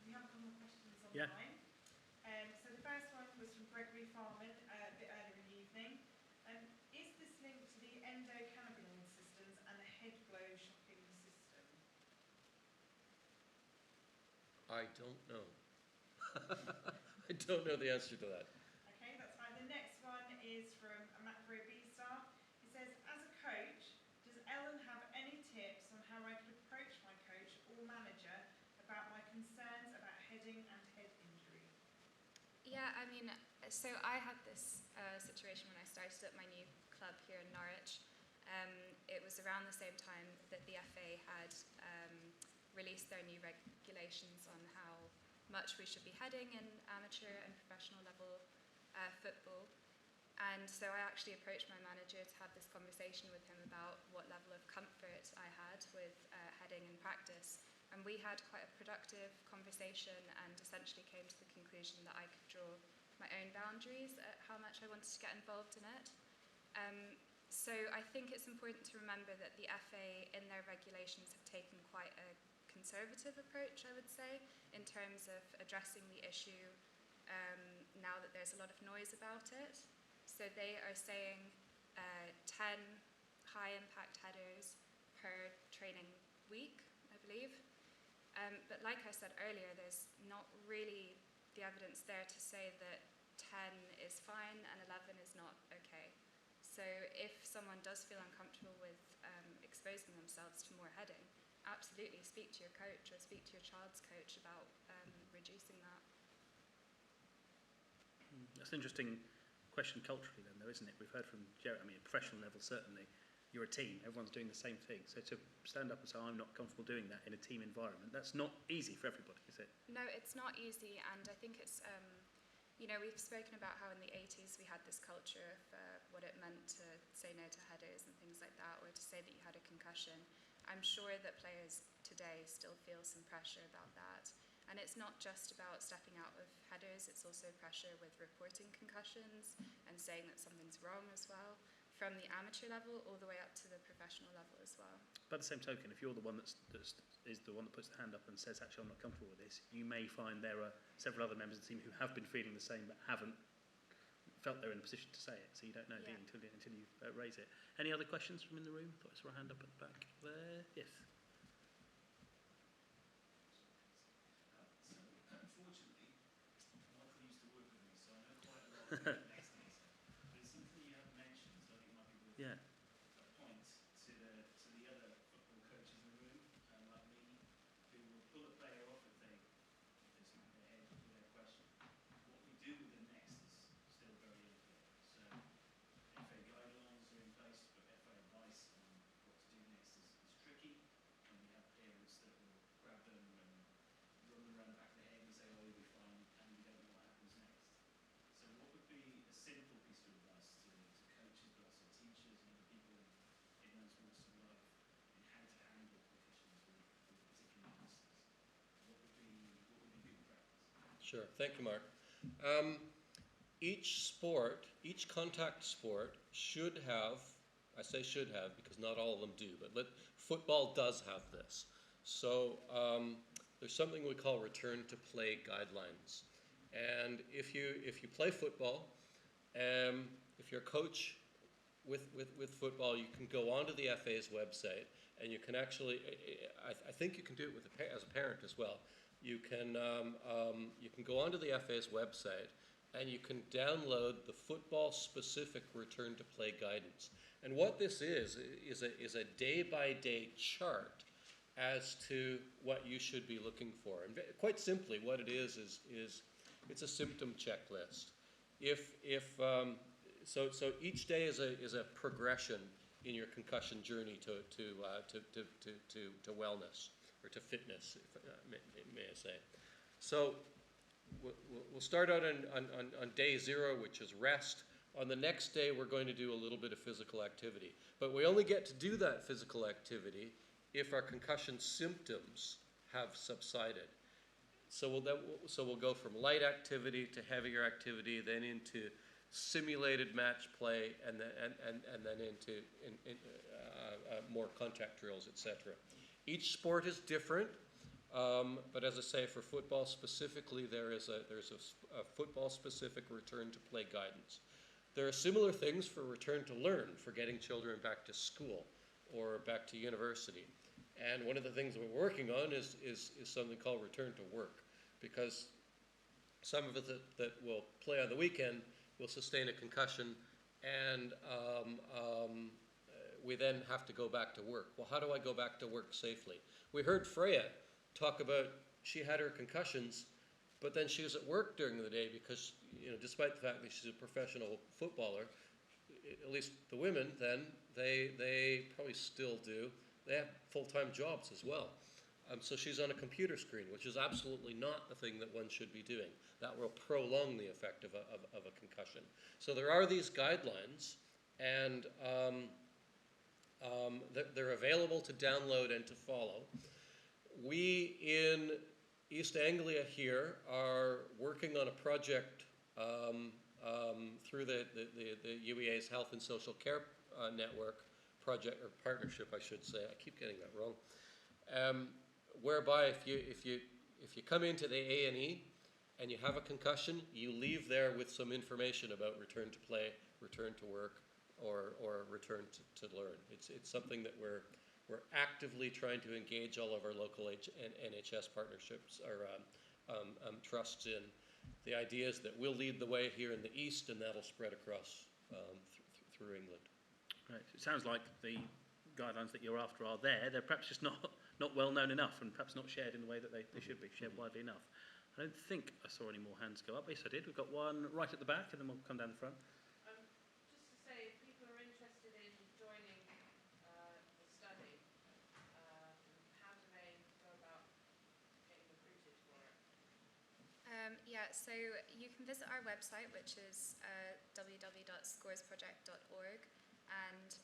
We have a couple more questions online. So the first one was from Gregory Farman a bit earlier in the evening. Is this linked to the endocannabinoid systems and the head glow shocking system? I don't know. I don't know the answer to that. Okay, that's fine. The next one is from Macro B-Star. It says, as a coach, does Ellen have any tips on how I could approach my coach or manager about my concerns about heading and head injury? Yeah, I mean, so I had this situation when I started at my new club here in Norwich. It was around the same time that the FA had released their new regulations on how much we should be heading in amateur and professional level football. And so I actually approached my manager to have this conversation with him about what level of comfort I had with heading in practice. And we had quite a productive conversation and essentially came to the conclusion that I could draw my own boundaries at how much I wanted to get involved in it. So I think it's important to remember that the FA in their regulations have taken quite a conservative approach, I would say, in terms of addressing the issue now that there's a lot of noise about it. So they are saying 10 high-impact headers per training week, I believe. But like I said earlier, there's not really the evidence there to say that 10 is fine and 11 is not okay. So if someone does feel uncomfortable with exposing themselves to more heading, absolutely speak to your coach or speak to your child's coach about reducing that. That's an interesting question culturally then, though, isn't it? We've heard from Jeremy, at professional level certainly, you're a team, everyone's doing the same thing. So to stand up and say, I'm not comfortable doing that in a team environment, that's not easy for everybody, is it? No, it's not easy, and I think it's, we've spoken about how in the 80s we had this culture of what it meant to say no to headers and things like that, or to say that you had a concussion. I'm sure that players today still feel some pressure about that. And it's not just about stepping out of headers, it's also pressure with reporting concussions and saying that something's wrong as well, from the amateur level all the way up to the professional level as well. By the same token, if you're the one that is the one that puts the hand up and says, actually, I'm not comfortable with this, you may find there are several other members of the team who have been feeling the same but haven't felt they're in a position to say it. So you don't know until you raise it. Any other questions from in the room? I thought I saw a hand up at the back there. Yes. Unfortunately, Michael used to work with me, so I know quite a lot about next days. But it's something you haven't mentioned, so I think it might be worth a point to the other football coaches in the room, like me, who will pull a player off if they smack their head with their question. What we do with the next is still very unclear. So FA guidelines are in place, but FA advice on what to do next is tricky, and we have parents that will grab them and run them around the back of the head and say, oh, you'll be fine, and we don't know what happens next. So what would be a simple piece of advice to coaches, but also teachers and other people in those walks of life in how to handle concussions with particular youngsters? What would be good practice? Sure. Thank you, Mark. Each contact sport should have, I say should have because not all of them do, but football does have this. So there's something we call return to play guidelines. And if you play football, if you're a coach with football, you can go onto the FA's website and you can actually, I think you can do it as a parent as well. You can go onto the FA's website and you can download the football-specific return to play guidance. And what this is a day-by-day chart as to what you should be looking for. And quite simply, what it is it's a symptom checklist. So each day is a progression in your concussion journey to wellness or to fitness, may I say. So we'll start out on day 0, which is rest. On the next day, we're going to do a little bit of physical activity. But we only get to do that physical activity if our concussion symptoms have subsided. So we'll go from light activity to heavier activity, then into simulated match play, and then into more contact drills, etc. Each sport is different, but as I say, for football specifically, there's a football-specific return to play guidance. There are similar things for return to learn, for getting children back to school or back to university. And one of the things that we're working on is something called return to work, because some of us that will play on the weekend will sustain a concussion, and we then have to go back to work. Well, how do I go back to work safely? We heard Freya talk about she had her concussions, but then she was at work during the day because, despite the fact that she's a professional footballer, at least the women then, they probably still do, they have full-time jobs as well. So she's on a computer screen, which is absolutely not the thing that one should be doing. That will prolong the effect of a concussion. So there are these guidelines, and they're available to download and to follow. We in East Anglia here are working on a project through the UEA's Health and Social Care Network project, or partnership, I should say. I keep getting that wrong. Whereby if you come into the A&E and you have a concussion, you leave there with some information about return to play, return to work, or return to learn. It's something that we're actively trying to engage all of our local NHS partnerships or trusts in. The idea is that we'll lead the way here in the East, and that'll spread across through England. Right. So it sounds like the guidelines that you're after are there. They're perhaps just not well known enough, and perhaps not shared in the way that they should be, shared widely enough. I don't think I saw any more hands go up. Yes, I did. We've got one right at the back, and then we'll come down the front. Just to say, if people are interested in joining the study, how do they go about getting recruited for it? Yeah, so you can visit our website, which is www.scoresproject.org, and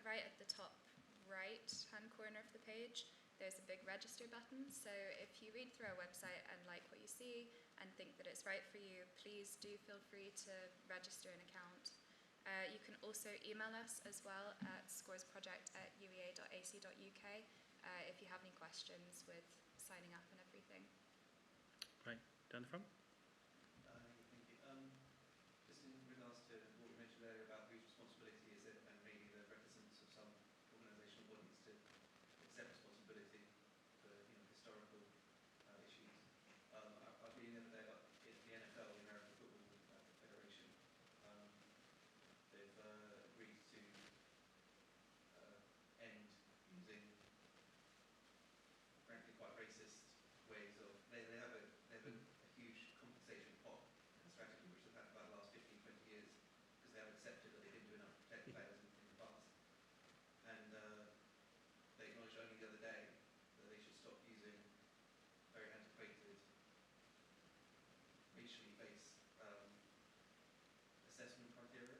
right at the top right-hand corner of the page, there's a big register button. So if you read through our website and like what you see and think that it's right for you, please do feel free to register an account. You can also email us as well at scoresproject@uea.ac.uk if you have any questions with signing up and everything. Right, down the front. Thank you. Just in regards to what we mentioned earlier about whose responsibility is it, and maybe the reticence of some organisational bodies to accept responsibility for historical issues. I've been the other day about the NFL, the American Football Federation. They've agreed to end using, frankly, quite racist ways of. They have a huge compensation pot strategy which they've had for about the last 15, 20 years because they have accepted that they didn't do enough to protect players in the past. And they acknowledged only the other day that they should stop using very antiquated, racially based assessment criteria,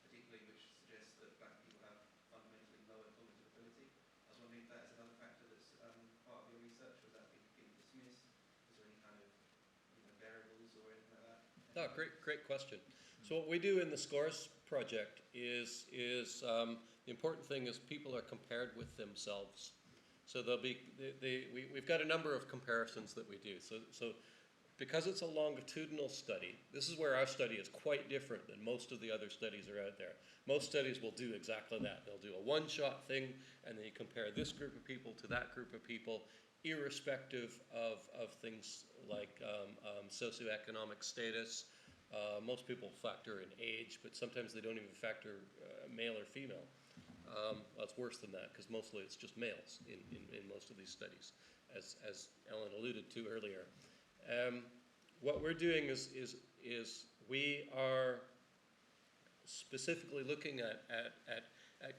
particularly which suggests that black people have fundamentally lower cognitive ability. I was wondering if that is another factor that's part of your research, or is that being completely dismissed? Is there any kind of variables or anything like that? No, great question. So what we do in the SCORES project is the important thing is people are compared with themselves. So we've got a number of comparisons that we do. So because it's a longitudinal study, this is where our study is quite different than most of the other studies that are out there. Most studies will do exactly that. They'll do a one-shot thing, and then you compare this group of people to that group of people, irrespective of things like socioeconomic status. Most people factor in age, but sometimes they don't even factor male or female. Well, it's worse than that, because mostly it's just males in most of these studies, as Ellen alluded to earlier. What we're doing is we are specifically looking at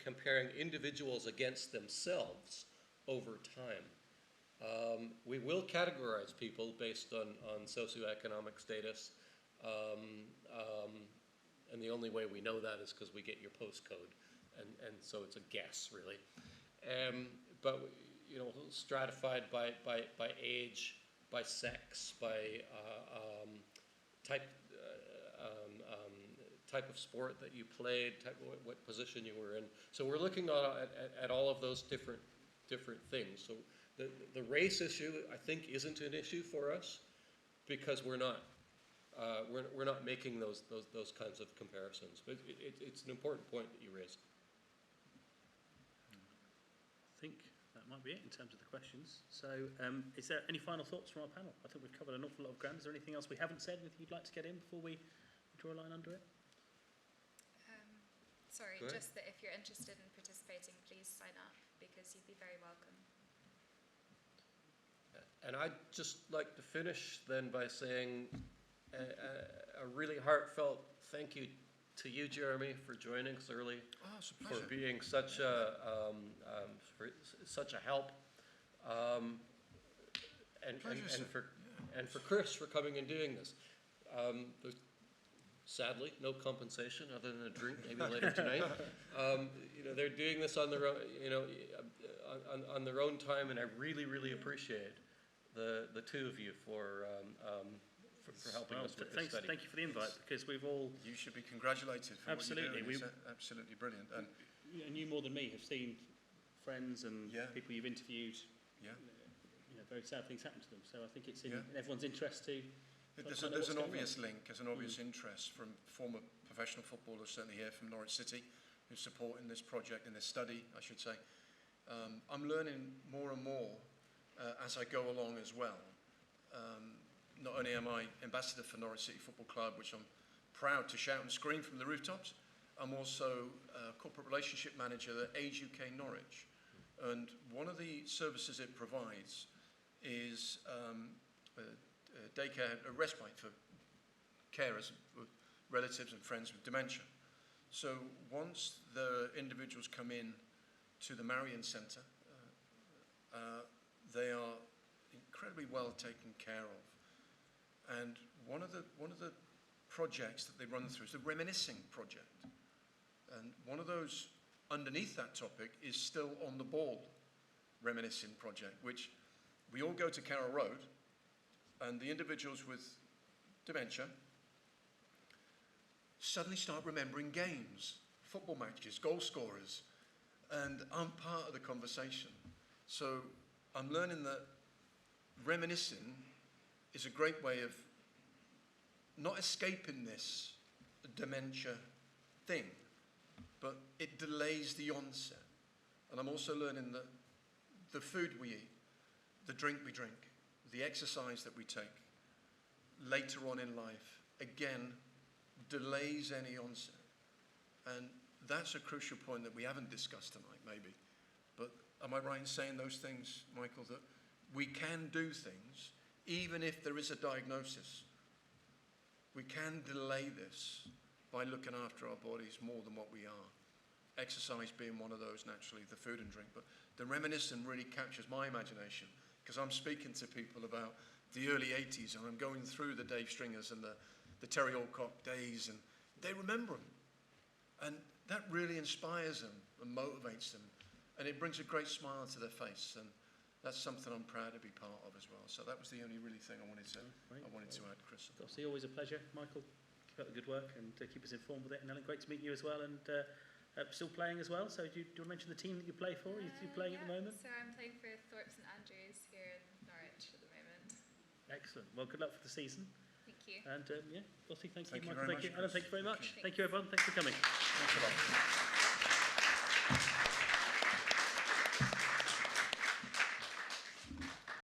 comparing individuals against themselves over time. We will categorize people based on socioeconomic status, and the only way we know that is because we get your postcode, and so it's a guess, really. But stratified by age, by sex, by type of sport that you played, what position you were in. So we're looking at all of those different things. So the race issue, I think, isn't an issue for us because we're not making those kinds of comparisons. But it's an important point that you raised. I think that might be it in terms of the questions. So is there any final thoughts from our panel? I think we've covered an awful lot of ground. Is there anything else we haven't said, anything you'd like to get in before we draw a line under it? Sorry, just that if you're interested in participating, please sign up because you'd be very welcome. And I'd just like to finish then by saying a really heartfelt thank you to you, Jeremy, for joining us early, Oh, it's a pleasure. for being such a help And for Chris for coming and doing this. There's sadly no compensation other than a drink maybe later tonight. They're doing this on their own, on their own time, and I really appreciate the two of you for helping us with this study. Thank you for the invite, because we've all... You should be congratulated for what you're doing. It's absolutely brilliant. And you more than me have seen friends and people you've interviewed. Very sad things happen to them. So I think it's in everyone's interest to... There's an obvious link, there's an obvious interest from former professional footballers, certainly here from Norwich City, who's supporting this project and this study, I should say. I'm learning more and more as I go along as well. Not only am I ambassador for Norwich City Football Club, which I'm proud to shout and scream from the rooftops, I'm also corporate relationship manager at Age UK Norwich. And one of the services it provides is daycare, a respite for carers, relatives and friends with dementia. So once the individuals come in to the Marion Centre, they are incredibly well taken care of. And one of the projects that they run through is the Reminiscing Project. And one of those underneath that topic is Still on the Ball Reminiscing Project, which we all go to Carroll Road, and the individuals with dementia suddenly start remembering games, football matches, goal scorers, and I'm part of the conversation. So I'm learning that reminiscing is a great way of not escaping this dementia thing, but it delays the onset. And I'm also learning that the food we eat, the drink we drink, the exercise that we take later on in life, again, delays any onset. And that's a crucial point that we haven't discussed tonight, maybe. But am I right in saying those things, Michael, that we can do things, even if there is a diagnosis? We can delay this by looking after our bodies more than what we are. Exercise being one of those, naturally, the food and drink. But the reminiscing really captures my imagination, because I'm speaking to people about the early 80s, and I'm going through the Dave Stringers and the Terry Alcock days, and they remember them. And that really inspires them and motivates them, and it brings a great smile to their face, and that's something I'm proud to be part of as well. So that was the only really thing I wanted to add, Chris. Gossie, always a pleasure. Michael, keep up the good work and keep us informed with it. And Ellen, great to meet you as well, and still playing as well. So do you want to mention the team that you play for? Are you playing at the moment? So I'm playing for Thorpe St Andrews here in Norwich at the moment. Excellent. Well, good luck for the season. Thank you. And Gossie, thank you. Thank you Michael, very thank you. much, Ellen, Chris. thank you very much. Thank you. Thank you, everyone. Thanks for coming. Thanks a lot.